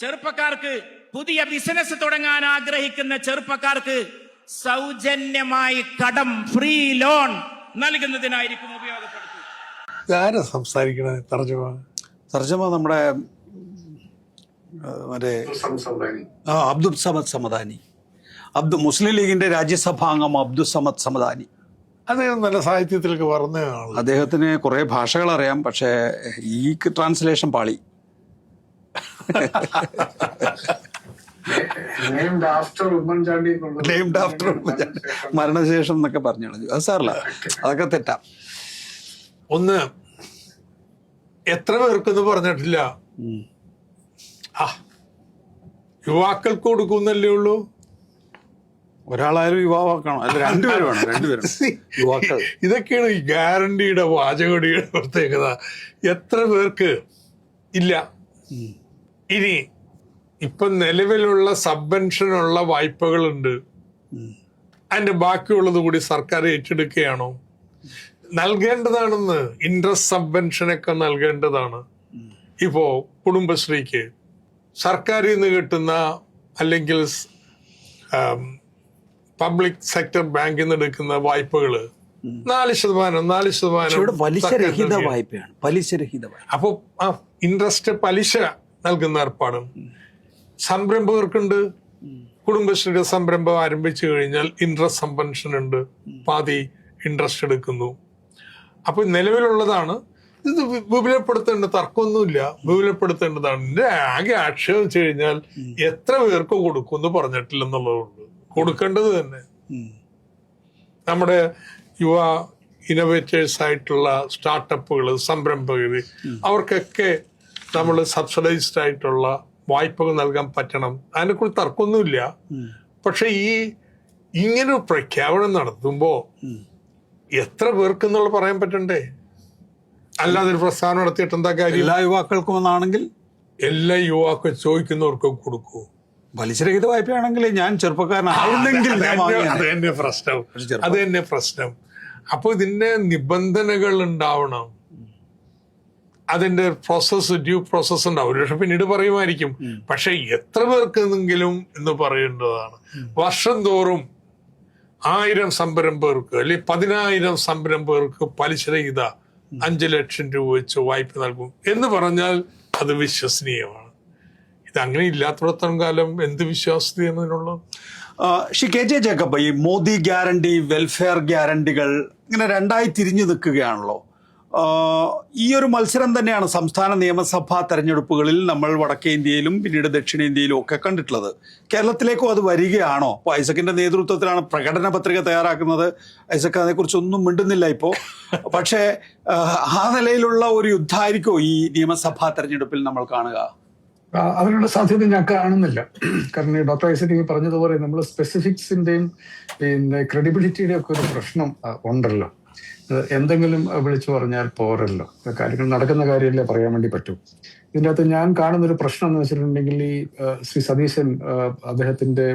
ചെറുപ്പക്കാർക്ക്, പുതിയ ബിസിനസ് തുടങ്ങാൻ ആഗ്രഹിക്കുന്ന ചെറുപ്പക്കാർക്ക് സൗജന്യമായി കടം, ഫ്രീ ലോൺ നൽകുന്നതിനായിരിക്കും ഉപയോഗപ്പെടുത്തുക. ആരാ സംസാരിക്കണേ? തർജ്ജമ നമ്മുടെ മറ്റേ അബ്ദുൽ സമദ് സമദാനി, മുസ്ലിം ലീഗിന്റെ രാജ്യസഭാംഗം അബ്ദുൽ സമദ് സമദാനി. അദ്ദേഹം നല്ല സാഹിത്യത്തിലൊക്കെ പറഞ്ഞ ആള്. അദ്ദേഹത്തിന് കുറെ ഭാഷകൾ അറിയാം, പക്ഷേ ഈ ട്രാൻസ്ലേഷൻ പാളി. Named after ഉമ്മൻചാണ്ടി എന്നുള്ളത് നെയ്മഡ് ആഫ്റ്റർ മരണശേഷം എന്നൊക്കെ പറഞ്ഞു കളഞ്ഞു. അത് സാറില്ല, അതൊക്കെ തെറ്റാ. ഒന്ന് എത്ര പേർക്കെന്ന് പറഞ്ഞിട്ടില്ല. യുവാക്കൾക്ക് കൊടുക്കുന്നല്ലേ ഉള്ളൂ. ഒരാളായാലും യുവാവാക്കണം, അല്ല രണ്ടുപേരും വേണം, രണ്ടുപേരും യുവാക്കൾ. ഇതൊക്കെയാണ് ഈ ഗ്യാരണ്ടിയുടെ വാചകടിയുടെ പ്രത്യേകത. എത്ര പേർക്ക് ഇല്ല. ഇനി ഇപ്പൊ നിലവിലുള്ള സബ്വെൻഷനുള്ള വായ്പകളുണ്ട്, അതിന്റെ ബാക്കിയുള്ളത് കൂടി സർക്കാർ ഏറ്റെടുക്കുകയാണോ? നൽകേണ്ടതാണെന്ന്. ഇൻട്രസ്റ്റ് സബ്വെൻഷനൊക്കെ നൽകേണ്ടതാണ്. ഇപ്പോ കുടുംബശ്രീക്ക് സർക്കാരിൽ നിന്ന് കിട്ടുന്ന അല്ലെങ്കിൽ പബ്ലിക് സെക്ടർ ബാങ്കിൽ നിന്ന് എടുക്കുന്ന വായ്പകള് 4% പലിശരഹിത വായ്പയാണ്, പലിശരഹിത വായ്പ. അപ്പൊ ഇൻട്രസ്റ്റ് പലിശ നൽകുന്ന ഏർപ്പാടും സംരംഭകർക്കുണ്ട്. കുടുംബശ്രീയുടെ സംരംഭം ആരംഭിച്ചു കഴിഞ്ഞാൽ ഇൻട്രസ്റ്റ് സബ്വെൻഷൻ ഉണ്ട്, പാതി ഇൻട്രസ്റ്റ് എടുക്കുന്നു. അപ്പൊ നിലവിലുള്ളതാണ്. ഇത് വിപുലപ്പെടുത്തേണ്ട തർക്കമൊന്നുമില്ല, വിപുലപ്പെടുത്തേണ്ടതാണ്. എന്റെ ആകെ ആക്ഷേപം വെച്ച് കഴിഞ്ഞാൽ എത്ര പേർക്ക് കൊടുക്കുമെന്ന് പറഞ്ഞിട്ടില്ലെന്നുള്ളതുകൊണ്ട് കൊടുക്കേണ്ടത് തന്നെ. നമ്മുടെ യുവ ഇന്നോവേറ്റേഴ്സ് ആയിട്ടുള്ള സ്റ്റാർട്ടപ്പുകൾ, സംരംഭകർ, അവർക്കൊക്കെ നമ്മൾ സബ്സിഡൈസ്ഡ് ആയിട്ടുള്ള വായ്പകൾ നൽകാൻ പറ്റണം. അതിനെക്കുറിച്ച് തർക്കമൊന്നുമില്ല. പക്ഷെ ഇങ്ങനെ പ്രഖ്യാപനം നടത്തുമ്പോ എത്ര പേർക്ക് എന്നുള്ള പറയാൻ പറ്റണ്ടേ? അല്ലാതെ ഒരു പ്രസ്ഥാനം നടത്തിയിട്ട് എന്താ കാര്യം? എല്ലാ യുവാക്കൾക്കും എന്നാണെങ്കിൽ എല്ലാ യുവാക്കൾ ചോദിക്കുന്നവർക്കും കൊടുക്കൂ. പലിശരഹിത വായ്പയാണെങ്കിൽ ഞാൻ ചെറുപ്പക്കാരനായിരുന്നെങ്കിൽ അത് തന്നെ പ്രശ്നം, അത് തന്നെ പ്രശ്നം. അപ്പൊ ഇതിന്റെ നിബന്ധനകൾ ഉണ്ടാവണം. അതിന്റെ ഡ്യൂ പ്രോസസ് ഉണ്ടാവും. പക്ഷെ പിന്നീട് പറയുമായിരിക്കും. പക്ഷെ എത്ര പേർക്കെങ്കിലും എന്ന് പറയേണ്ടതാണ്. വർഷം തോറും 1000 സംരംഭകർക്ക് അല്ലെങ്കിൽ 10,000 സംരംഭകർക്ക് പലിശരഹിത 5 ലക്ഷം രൂപ വെച്ച് വായ്പ നൽകും എന്ന് പറഞ്ഞാൽ അത് വിശ്വസനീയമാണ്. ഇത് അങ്ങനെ ഇല്ലാത്തിടത്തോളം കാലം എന്ത് വിശ്വാസ്യതയെന്നുള്ളത്. ശ്രീ കെ ജെ ജേക്കബ്, ഈ മോദി ഗ്യാരണ്ടി, വെൽഫെയർ ഗ്യാരണ്ടികൾ ഇങ്ങനെ രണ്ടായി തിരിഞ്ഞു നിൽക്കുകയാണല്ലോ. ഈ ഒരു മത്സരം തന്നെയാണ് സംസ്ഥാന നിയമസഭാ തെരഞ്ഞെടുപ്പുകളിൽ നമ്മൾ വടക്കേ ഇന്ത്യയിലും പിന്നീട് ദക്ഷിണേന്ത്യയിലും ഒക്കെ കണ്ടിട്ടുള്ളത്. കേരളത്തിലേക്കും അത് വരികയാണോ? ഇപ്പോൾ ഐസക്കിന്റെ നേതൃത്വത്തിലാണ് പ്രകടന പത്രിക തയ്യാറാക്കുന്നത്. ഐസക് അതേക്കുറിച്ചൊന്നും മിണ്ടുന്നില്ല ഇപ്പോൾ. പക്ഷേ ആ നിലയിലുള്ള ഒരു യുദ്ധമായിരിക്കും ഈ നിയമസഭാ തെരഞ്ഞെടുപ്പിൽ നമ്മൾ കാണുക? അതിനുള്ള സാധ്യത ഞാൻ കാണുന്നില്ല. കാരണം ഡോക്ടർ ഐസക് പറഞ്ഞതുപോലെ നമ്മൾ സ്പെസിഫിക്സിന്റെയും പിന്നെ ക്രെഡിബിലിറ്റിയുടെ ഒക്കെ ഒരു പ്രശ്നം ഉണ്ടല്ലോ. എന്തെങ്കിലും വിളിച്ചു പറഞ്ഞാൽ പോരല്ലോ, കാര്യങ്ങൾ നടക്കുന്ന കാര്യമല്ലേ പറയാൻ വേണ്ടി പറ്റൂ. ഇതിൻ്റെ അകത്ത് ഞാൻ കാണുന്നൊരു പ്രശ്നം എന്ന് വെച്ചിട്ടുണ്ടെങ്കിൽ ഈ ശ്രീ സതീശൻ അദ്ദേഹത്തിന്റെ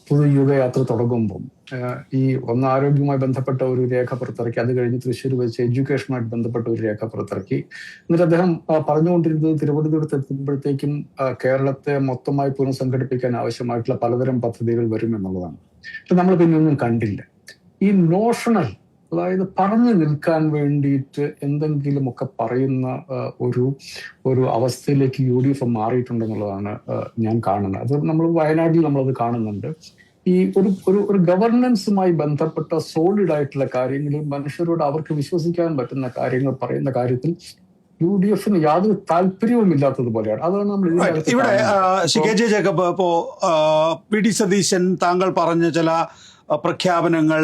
പുതുയുഗയാത്ര തുടങ്ങുമ്പോൾ ഈ ഒന്ന് ആരോഗ്യവുമായി ബന്ധപ്പെട്ട ഒരു രേഖ പുറത്തിറക്കി, അത് കഴിഞ്ഞ് തൃശ്ശൂർ വെച്ച് എഡ്യൂക്കേഷനുമായിട്ട് ബന്ധപ്പെട്ട ഒരു രേഖ പുറത്തിറക്കി. എന്നിട്ട് അദ്ദേഹം പറഞ്ഞുകൊണ്ടിരുന്നത് തിരുവനന്തപുരത്ത് എത്തുമ്പോഴത്തേക്കും കേരളത്തെ മൊത്തമായി പുനഃസംഘടിപ്പിക്കാൻ ആവശ്യമായിട്ടുള്ള പലതരം പദ്ധതികൾ വരും എന്നുള്ളതാണ്. പക്ഷെ നമ്മൾ പിന്നെ ഒന്നും കണ്ടില്ല. ഈ നോഷണൽ, അതായത് പറഞ്ഞു നിൽക്കാൻ വേണ്ടിയിട്ട് എന്തെങ്കിലുമൊക്കെ പറയുന്ന ഒരു അവസ്ഥയിലേക്ക് UDF മാറിയിട്ടുണ്ടെന്നുള്ളതാണ് ഞാൻ കാണുന്നത്. അത് നമ്മൾ വയനാട്ടിൽ നമ്മളത് കാണുന്നുണ്ട്. ഈ ഒരു ഗവർണൻസുമായി ബന്ധപ്പെട്ട സോളിഡ് ആയിട്ടുള്ള കാര്യങ്ങളിൽ മനുഷ്യരോട് അവർക്ക് വിശ്വസിക്കാൻ പറ്റുന്ന കാര്യങ്ങൾ പറയുന്ന കാര്യത്തിൽ UDFന് യാതൊരു താല്പര്യവും ഇല്ലാത്തതുപോലെയാണ്. അതാണ് നമ്മൾ ഇവിടെ ശ്രീ കെ ജെ ജേക്കബ്, ഇപ്പോ PD സതീശൻ താങ്കൾ പറഞ്ഞ ചില പ്രഖ്യാപനങ്ങൾ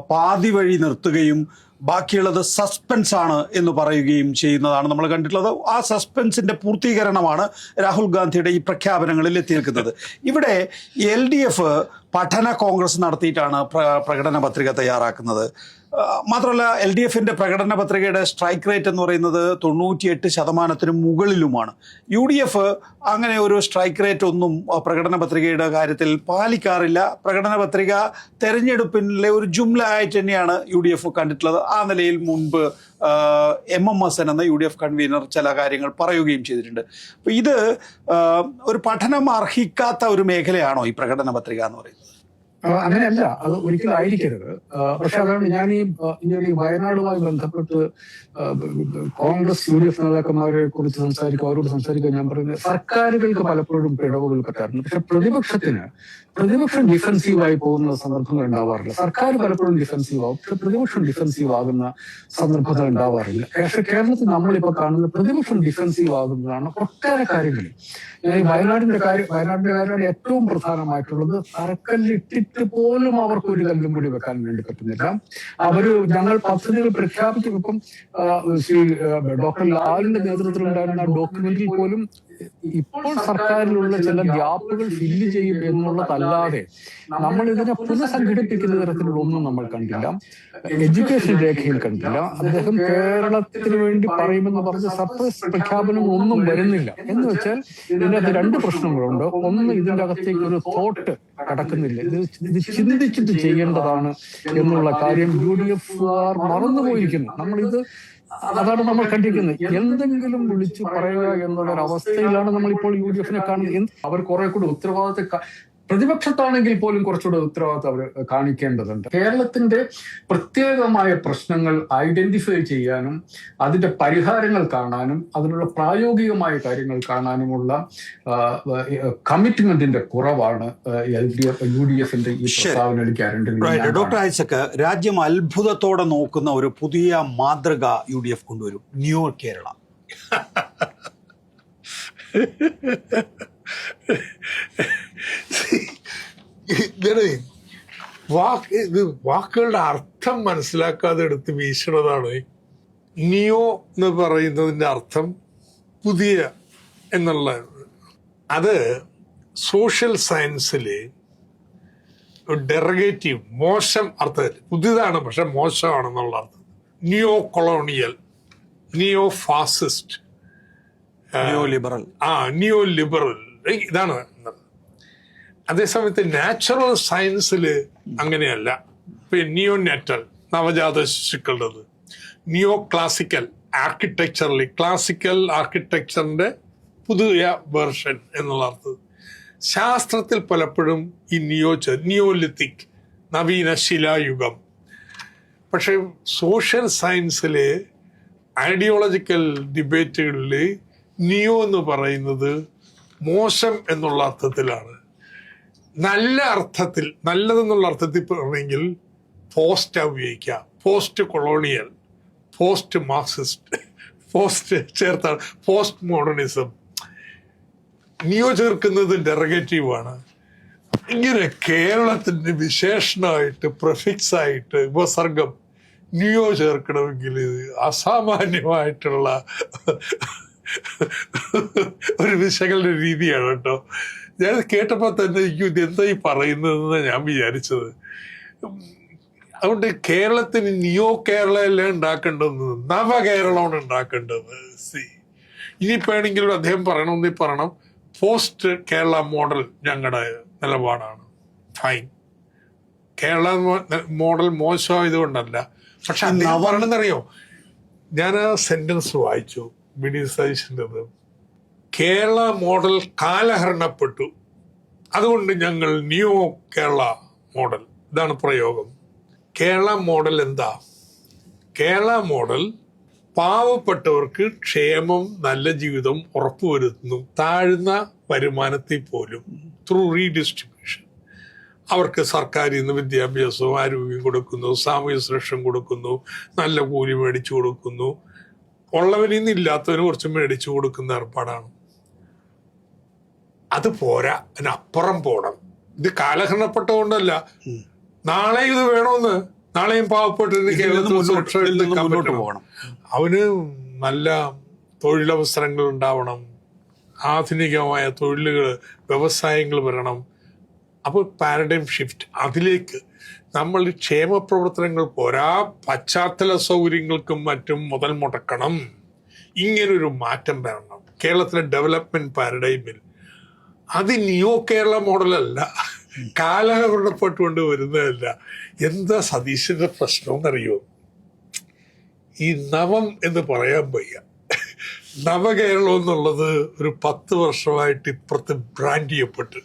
പാതി വഴി നിർത്തുകയും ബാക്കിയുള്ളത് സസ്പെൻസ് ആണ് എന്ന് പറയുകയും ചെയ്യുന്നതാണ് നമ്മൾ കണ്ടിട്ടുള്ളത്. ആ സസ്പെൻസിന്റെ പൂർത്തീകരണമാണ് രാഹുൽ ഗാന്ധിയുടെ ഈ പ്രഖ്യാപനങ്ങളിൽ എത്തി നിൽക്കുന്നത്. ഇവിടെ LDF പഠന കോൺഗ്രസ് നടത്തിയിട്ടാണ് പ്രകടന പത്രിക തയ്യാറാക്കുന്നത്. മാത്രമല്ല LDFന്റെ പ്രകടന പത്രികയുടെ സ്ട്രൈക്ക് റേറ്റ് എന്ന് പറയുന്നത് 98% മുകളിലുമാണ്. UDF അങ്ങനെ ഒരു സ്ട്രൈക്ക് റേറ്റ് ഒന്നും പ്രകടന പത്രികയുടെ കാര്യത്തിൽ പാലിക്കാറില്ല. പ്രകടന പത്രിക തെരഞ്ഞെടുപ്പിലെ ഒരു ജുംല ആയിട്ട് തന്നെയാണ് UDF കണ്ടിട്ടുള്ളത്. ആ നിലയിൽ മുൻപ് MM ഹസൻ എന്ന UDF കൺവീനർ ചില കാര്യങ്ങൾ പറയുകയും ചെയ്തിട്ടുണ്ട്. അപ്പോൾ ഇത് ഒരു പഠനം അർഹിക്കാത്ത ഒരു മേഖലയാണോ ഈ പ്രകടന പത്രിക എന്ന് പറയുന്നത്? അങ്ങനെയല്ല, അത് ഒരിക്കലും ആയിരിക്കരുത്. പക്ഷെ അതാണ് ഞാൻ ഈ വയനാടുമായി ബന്ധപ്പെട്ട് കോൺഗ്രസ് UDF നേതാക്കന്മാരെ കുറിച്ച് അവരോട് സംസാരിക്കാൻ ഞാൻ പറയുന്നത്, സർക്കാരുകൾക്ക് പലപ്പോഴും പിഴവുകൾ പറ്റാറുണ്ട്. പക്ഷെ പ്രതിപക്ഷം ഡിഫെൻസീവായി പോകുന്ന സന്ദർഭങ്ങൾ ഉണ്ടാവാറില്ല. സർക്കാർ പലപ്പോഴും ഡിഫെൻസീവ് ആവും, പക്ഷെ പ്രതിപക്ഷം ഡിഫെൻസീവ് ആകുന്ന സന്ദർഭങ്ങൾ ഉണ്ടാവാറില്ല. പക്ഷെ കേരളത്തിൽ നമ്മളിപ്പോൾ കാണുന്നത് പ്രതിപക്ഷം ഡിഫെൻസീവ് ആകുന്നതാണ് ഒട്ടേറെ കാര്യങ്ങളിൽ. ഈ വയനാടിന്റെ കാര്യമാണ് ഏറ്റവും പ്രധാനമായിട്ടുള്ളത്. തറക്കല്ലിട്ടിട്ട് പോലും അവർക്ക് ഒരു കല്ലും കൂടി വെക്കാൻ വേണ്ടി പറ്റുന്നില്ല. ഞങ്ങൾ പദ്ധതികൾ പ്രഖ്യാപിക്കും. ഇപ്പം ശ്രീ ഡോക്ടർ ലാലിന്റെ നേതൃത്വത്തിലുണ്ടായിരുന്ന ഡോക്യുമെന്റിൽ പോലും ഇപ്പോൾ സർക്കാരിലുള്ള ചില ഗ്യാപ്പുകൾ ഫില്ല് ചെയ്യും എന്നുള്ളതല്ലാതെ നമ്മൾ ഇതിനെ പുനഃസംഘടിപ്പിക്കുന്ന തരത്തിലുള്ള ഒന്നും നമ്മൾ കണ്ടില്ല. എഡ്യൂക്കേഷൻ രേഖയിൽ കണ്ടില്ല. അദ്ദേഹം കേരളത്തിന് വേണ്ടി പറയുമെന്ന് പറഞ്ഞ് സർപ്രൈസ് പ്രഖ്യാപനം ഒന്നും വരുന്നില്ല. എന്ന് വെച്ചാൽ ഇതിനകത്ത് രണ്ട് പ്രശ്നങ്ങളുണ്ട്. ഒന്ന്, ഇതിന്റെ അകത്തേക്ക് ഒരു തോട്ട് കടക്കുന്നില്ല. ഇത് ചിന്തിച്ചിട്ട് ചെയ്യേണ്ടതാണ് എന്നുള്ള കാര്യം UDF മറന്നുപോയിരിക്കുന്നു. അതാണ് നമ്മൾ കണ്ടിരിക്കുന്നത്. എന്തെങ്കിലും വിളിച്ചു പറയുക എന്നുള്ളൊരവസ്ഥയിലാണ് നമ്മളിപ്പോൾ UDF-നെ കാണുന്നത്. അവർ കുറെ കൂടി ഉത്തരവാദിത്ത പ്രതിപക്ഷത്താണെങ്കിൽ പോലും കുറച്ചുകൂടെ ഉത്തരവാദിത്തം അവർ കാണിക്കേണ്ടതുണ്ട്. കേരളത്തിന്റെ പ്രത്യേകമായ പ്രശ്നങ്ങൾ ഐഡന്റിഫൈ ചെയ്യാനും അതിന്റെ പരിഹാരങ്ങൾ കാണാനും അതിനുള്ള പ്രായോഗികമായ കാര്യങ്ങൾ കാണാനുമുള്ള കമ്മിറ്റ്മെന്റിന്റെ കുറവാണ് UDF-ന്റെ ഈ പ്രസ്താവനയിൽ ഗ്യാരണ്ടി. ഡോക്ടർ ഐസക്, രാജ്യം അത്ഭുതത്തോടെ നോക്കുന്ന ഒരു പുതിയ മാതൃക UDF കൊണ്ടുവരും, ന്യൂ കേരള. വാക്കുകളുടെ അർത്ഥം മനസ്സിലാക്കാതെ എടുത്ത് വീശുന്നതാണ്. നിയോ എന്ന് പറയുന്നതിന്റെ അർത്ഥം പുതിയ എന്നുള്ള, അത് സോഷ്യൽ സയൻസില് ഡെറഗേറ്റീവ്, മോശം അർത്ഥത്തിൽ, പുതിയതാണ് പക്ഷെ മോശമാണെന്നുള്ള അർത്ഥം. Neo colonial, neo fascist, neo liberal, ഇതാണ്. അതേസമയത്ത് നാച്ചുറൽ സയൻസിൽ അങ്ങനെയല്ല. നിയോ നെറ്റൽ, നവജാത ശിശുക്കളുടേത്. നിയോ ക്ലാസിക്കൽ, ക്ലാസിക്കൽ ആർക്കിടെക്ചറിന്റെ പുതിയ വേർഷൻ എന്നുള്ള അർത്ഥം. ശാസ്ത്രത്തിൽ പലപ്പോഴും ഈ നിയോലിത്തിക്, നവീന ശിലായുഗം. പക്ഷെ സോഷ്യൽ സയൻസിലെ ഐഡിയോളജിക്കൽ ഡിബേറ്റുകളിൽ നിയോ എന്ന് പറയുന്നത് മോശം എന്നുള്ള അർത്ഥത്തിലാണ്. നല്ല അർത്ഥത്തിൽ, നല്ലതെന്നുള്ള അർത്ഥത്തിൽ പറഞ്ഞെങ്കിൽ പോസ്റ്റ് ഉപയോഗിക്കുക. Post colonial, post Marxist, post ചേർത്താണ്, പോസ്റ്റ് മോഡേണിസം. നിയോ ചേർക്കുന്നത് ഡെറഗേറ്റീവാണ്. ഇങ്ങനെ കേരളത്തിന്റെ വിശേഷണമായിട്ട്, പ്രഫിക്സ് ആയിട്ട്, ഉപസർഗം നിയോ ചേർക്കണമെങ്കിൽ അസാമാന്യമായിട്ടുള്ള ഒരു വിശകലന രീതിയാണ് കേട്ടോ. ഞാൻ കേട്ടപ്പോൾ തന്നെ ഇത് എന്താ ഈ പറയുന്നതെന്ന് ഞാൻ വിചാരിച്ചത്. അതുകൊണ്ട് കേരളത്തിന് നിയോ കേരളയല്ല ഉണ്ടാക്കേണ്ടത്, നവകേരളമാണ് ഉണ്ടാക്കേണ്ടത്. ഇനിയിപ്പോ ആണെങ്കിലും അദ്ദേഹം പറയണം പോസ്റ്റ് കേരള മോഡൽ ഞങ്ങളുടെ നിലപാടാണ്. ഫൈൻ, കേരള മോഡൽ മോശമായതുകൊണ്ടല്ല. പക്ഷെ അദ്ദേഹം പറയണെന്നറിയോ, ഞാൻ ആ സെന്റൻസ് വായിച്ചു BD സതീശൻ്റെത്. കേരള മോഡൽ കാലഹരണപ്പെട്ടു, അതുകൊണ്ട് ഞങ്ങൾ ന്യൂ കേരള മോഡൽ. ഇതാണ് പ്രയോഗം. കേരള മോഡൽ എന്താ? കേരള മോഡൽ പാവപ്പെട്ടവർക്ക് ക്ഷേമം, നല്ല ജീവിതം ഉറപ്പുവരുത്തുന്നു. താഴ്ന്ന വരുമാനത്തിൽ പോലും ത്രൂ റീഡിസ്ട്രിബ്യൂഷൻ അവർക്ക് സർക്കാരിൽ നിന്ന് വിദ്യാഭ്യാസവും ആരോഗ്യം കൊടുക്കുന്നു, സാമൂഹ്യ സുരക്ഷ കൊടുക്കുന്നു, നല്ല കൂലി മേടിച്ചു കൊടുക്കുന്നു, ഉള്ളവരിൽ നിന്ന് ഇല്ലാത്തവന് കുറച്ച് മേടിച്ചു കൊടുക്കുന്ന ഏർപ്പാടാണ്. അത് പോരാ, അതിനപ്പുറം പോണം. ഇത് കാലഹരണപ്പെട്ടതുകൊണ്ടല്ല, നാളെ ഇത് വേണമെന്ന്, നാളെയും പാവപ്പെട്ടതിന് കേരളത്തിൽ പോകണം. അവന് നല്ല തൊഴിലവസരങ്ങൾ ഉണ്ടാവണം, ആധുനികമായ തൊഴിലുകൾ, വ്യവസായങ്ങൾ വരണം. അപ്പോൾ പാരഡൈം ഷിഫ്റ്റ്, അതിലേക്ക് നമ്മൾ ക്ഷേമ പ്രവർത്തനങ്ങൾ പോരാ, പശ്ചാത്തല സൗകര്യങ്ങൾക്കും മറ്റും മുതൽ മുടക്കണം. ഇങ്ങനൊരു മാറ്റം വരണം കേരളത്തിലെ ഡെവലപ്മെന്റ് പാരഡൈമിൽ. അത് ന്യൂ കേരള മോഡലല്ല, കാലഹരണപ്പെട്ടുകൊണ്ട് വരുന്നതല്ല. എന്താ സതീശന്റെ പ്രശ്നം എന്നറിയോ? ഈ നവം എന്ന് പറയാൻ വയ്യ. നവകേരളം എന്നുള്ളത് ഒരു 10 വർഷമായിട്ട് ഇപ്പുറത്ത് ബ്രാൻഡ് ചെയ്യപ്പെട്ട്,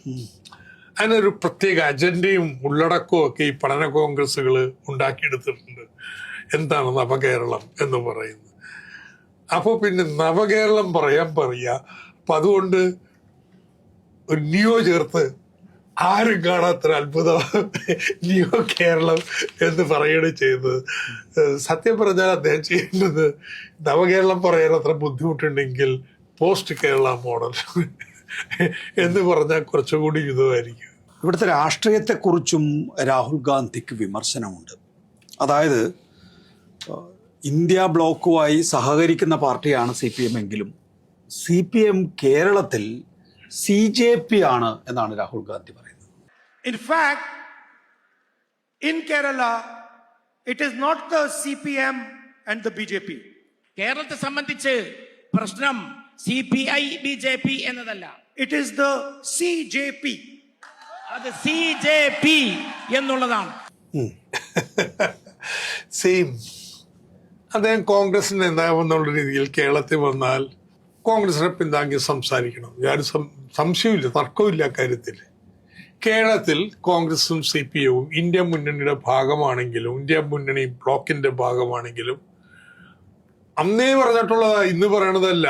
അതിനൊരു പ്രത്യേക അജണ്ടയും ഉള്ളടക്കവും ഒക്കെ ഈ പഠന കോൺഗ്രസ്സുകൾ ഉണ്ടാക്കിയെടുത്തിട്ടുണ്ട്. എന്താണ് നവകേരളം എന്ന് പറയുന്നത്. അപ്പോൾ പിന്നെ നവകേരളം പറയാ. അപ്പം അതുകൊണ്ട് ഒരു നിയോ ചേർത്ത് ആരും കാണാത്തൊരു അത്ഭുതം നിയോ കേരളം എന്ന് പറയുകയാണ് ചെയ്തത്. സത്യം പറഞ്ഞാൽ അദ്ദേഹം ചെയ്യേണ്ടത് നവകേരളം പറയാൻ അത്ര ബുദ്ധിമുട്ടുണ്ടെങ്കിൽ പോസ്റ്റ് കേരള മോഡൽ എന്ന് പറഞ്ഞാൽ കുറച്ചുകൂടി യുദ്ധമായിരിക്കും. ഇവിടുത്തെ രാഷ്ട്രീയത്തെക്കുറിച്ചും രാഹുൽ ഗാന്ധിക്ക് വിമർശനമുണ്ട്. അതായത് ഇന്ത്യ ബ്ലോക്കുമായി സഹകരിക്കുന്ന പാർട്ടിയാണ് CPM എങ്കിലും CPM കേരളത്തിൽ CJP ആണ് എന്നാണ് രാഹുൽ ഗാന്ധി പറയുന്നത്. In fact, in Kerala, it is not the CPM and the BJP. കേരളത്തെ സംബന്ധിച്ച് പ്രശ്നം CPI BJP എന്നതല്ല, It is the CJP. അത് CJP എന്നുള്ളതാണ്. സെയിം. അദ്ദേഹം കോൺഗ്രസിന്റെ നേതാവെന്നുള്ള രീതിയിൽ കേരളത്തിൽ വന്നാൽ കോൺഗ്രസിനെ പിന്താങ്ങി സംസാരിക്കണം. ഞാനും സംശയമില്ല, തർക്കമില്ല കാര്യത്തിൽ. കേരളത്തിൽ കോൺഗ്രസും CPM ഇന്ത്യ മുന്നണിയുടെ ഭാഗമാണെങ്കിലും ഇന്ത്യ മുന്നണി ബ്ലോക്കിന്റെ ഭാഗമാണെങ്കിലും അന്നേ പറഞ്ഞിട്ടുള്ളതാ, ഇന്ന് പറയണതല്ല.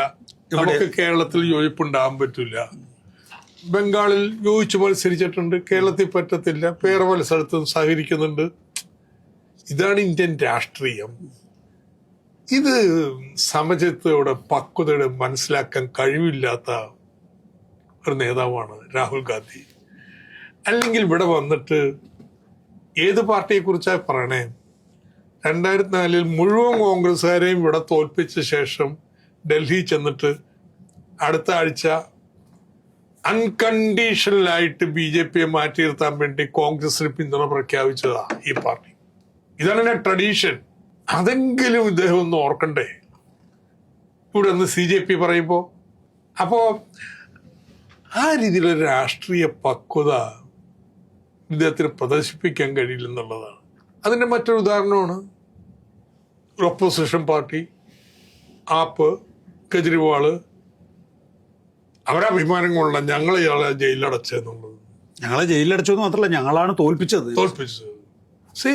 നമുക്ക് കേരളത്തിൽ യോജിപ്പുണ്ടാകാൻ പറ്റില്ല. ബംഗാളിൽ യോജിച്ച് മത്സരിച്ചിട്ടുണ്ട്, കേരളത്തിൽ പറ്റത്തില്ല. വേറെ പല സ്ഥലത്തും സഹകരിക്കുന്നുണ്ട്. ഇതാണ് ഇന്ത്യൻ രാഷ്ട്രീയം. ഇത് സമചിത്തയോടെ പക്വതയോടെ മനസ്സിലാക്കാൻ കഴിവില്ലാത്ത ഒരു നേതാവാണ് രാഹുൽ ഗാന്ധി. അല്ലെങ്കിൽ ഇവിടെ വന്നിട്ട് ഏത് പാർട്ടിയെക്കുറിച്ചാണ് പറയണേ? 2004 മുഴുവൻ കോൺഗ്രസ്സുകാരെയും ഇവിടെ തോൽപ്പിച്ച ശേഷം ഡൽഹി ചെന്നിട്ട് അടുത്ത ആഴ്ച അൺകണ്ടീഷണലായിട്ട് BJP മാറ്റി നിർത്താൻ വേണ്ടി കോൺഗ്രസിന് പിന്തുണ പ്രഖ്യാപിച്ചതാ ഈ പാർട്ടി. ഇതാണ് ട്രഡീഷൻ. അതെങ്കിലും ഇദ്ദേഹം ഒന്ന് ഓർക്കണ്ടേ ഇവിടെ ഒന്ന് CJP പറയുമ്പോ? അപ്പോ ആ രീതിയിലുള്ള രാഷ്ട്രീയ പക്വത ഇദ്ദേഹത്തിന് പ്രദർശിപ്പിക്കാൻ കഴിയില്ലെന്നുള്ളതാണ്. അതിന്റെ മറ്റൊരു ഉദാഹരണമാണ് ഒരു ഒപ്പോസിഷൻ പാർട്ടി ആപ്പ്, കെജ്രിവാള്. അവരഭിമാനം കൊള്ള ഞങ്ങൾ ഇയാളെ ജയിലിലടച്ചെന്നുള്ളത്. ഞങ്ങളെ ജയിലിലടച്ചു മാത്രമല്ല, ഞങ്ങളാണ് തോൽപ്പിച്ചത്. സി,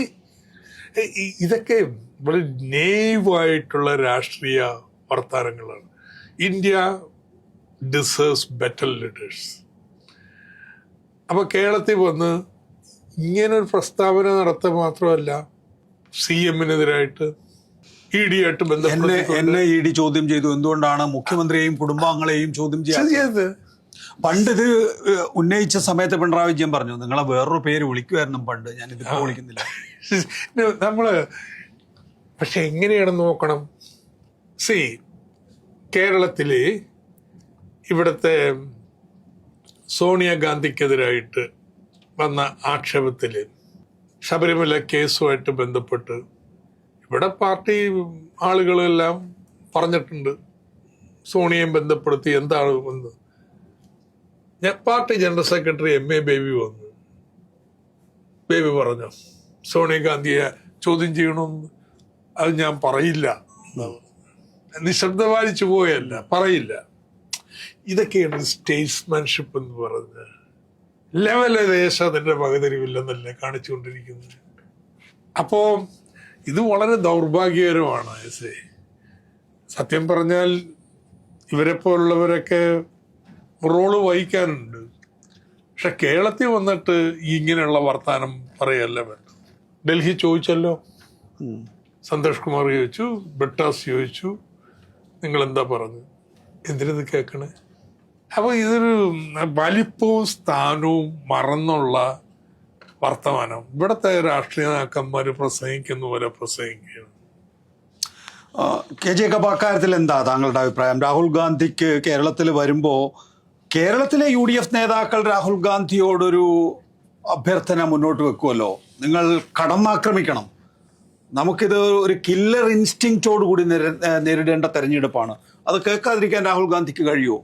ഇതൊക്കെ വളരെ നേവായിട്ടുള്ള രാഷ്ട്രീയ വർത്താനങ്ങളാണ്. India deserves better leaders. അപ്പൊ കേരളത്തിൽ വന്ന് ഇങ്ങനൊരു പ്രസ്താവന നടത്തുക മാത്രമല്ല, CM-നെതിരായിട്ട് ED ആയിട്ട് എന്നെ ED ചോദ്യം ചെയ്തു. എന്തുകൊണ്ടാണ് മുഖ്യമന്ത്രിയെയും കുടുംബാംഗങ്ങളെയും ചോദ്യം ചെയ്യാത്തത്? പണ്ട് ഇത് ഉന്നയിച്ച സമയത്ത് പിണറായി വിജയൻ പറഞ്ഞു, നിങ്ങളെ വേറൊരു പേര് വിളിക്കുമായിരുന്നു പണ്ട്, ഞാൻ ഇതിപ്പോ വിളിക്കുന്നില്ല. നമ്മള് പക്ഷെ എങ്ങനെയാണെന്ന് നോക്കണം. കേരളത്തില് ഇവിടുത്തെ സോണിയാഗാന്ധിക്കെതിരായിട്ട് വന്ന ആക്ഷേപത്തില് ശബരിമല കേസുമായിട്ട് ബന്ധപ്പെട്ട് ഇവിടെ പാർട്ടി ആളുകളെല്ലാം പറഞ്ഞിട്ടുണ്ട്, സോണിയയും ബന്ധപ്പെടുത്തി എന്താണ് വന്ന്. Party general secretary MA baby വന്നു. ബേബി പറഞ്ഞു സോണിയാഗാന്ധിയെ ചോദ്യം ചെയ്യണമെന്ന്. അത് ഞാൻ പറയില്ല, നിശബ്ദമാലിച്ചു പോയല്ല, പറയില്ല. ഇതൊക്കെയാണ് സ്റ്റേറ്റ്സ്മാൻഷിപ്പ് എന്ന് പറഞ്ഞ ലെവല് ദേശം അതിന്റെ വകതിരിവില്ലെന്നല്ലേ കാണിച്ചുകൊണ്ടിരിക്കുന്നത്. അപ്പോ ഇത് വളരെ ദൗർഭാഗ്യകരമാണ്. സത്യം പറഞ്ഞാൽ ഇവരെ പോലുള്ളവരൊക്കെ റോള് വഹിക്കാനുണ്ട്. പക്ഷെ കേരളത്തിൽ വന്നിട്ട് ഇങ്ങനെയുള്ള വർത്താനം പറയല്ല വേണ്ട. ഡൽഹി ചോദിച്ചല്ലോ, സന്തോഷ് കുമാർ ചോദിച്ചു, ബ്രിട്ടാസ് ചോദിച്ചു, നിങ്ങൾ എന്താ പറഞ്ഞു? എന്തിനത് കേൾക്കണേ? അപ്പൊ ഇതൊരു വലിപ്പവും സ്ഥാനവും മറന്നുള്ള വർത്തമാനം ഇവിടുത്തെ രാഷ്ട്രീയ നേതാക്കന്മാര് പ്രസംഗിക്കുന്ന പോലെ പ്രസംഗിക്കുകയാണ്. KJ കബ അക്കാര്യത്തിൽ എന്താ താങ്കളുടെ അഭിപ്രായം? രാഹുൽ ഗാന്ധിക്ക് കേരളത്തിൽ വരുമ്പോ കേരളത്തിലെ UDF നേതാക്കൾ രാഹുൽ ഗാന്ധിയോടൊരു അഭ്യർത്ഥന മുന്നോട്ട് വെക്കുമല്ലോ, നിങ്ങൾ കടന്നാക്രമിക്കണം, നമുക്കിത് ഒരു കില്ലർ ഇൻസ്റ്റിങ്ക്റ്റോട് കൂടി നേരിടേണ്ട തെരഞ്ഞെടുപ്പാണ്, അത് കേൾക്കാതിരിക്കാൻ രാഹുൽ ഗാന്ധിക്ക് കഴിയുമോ?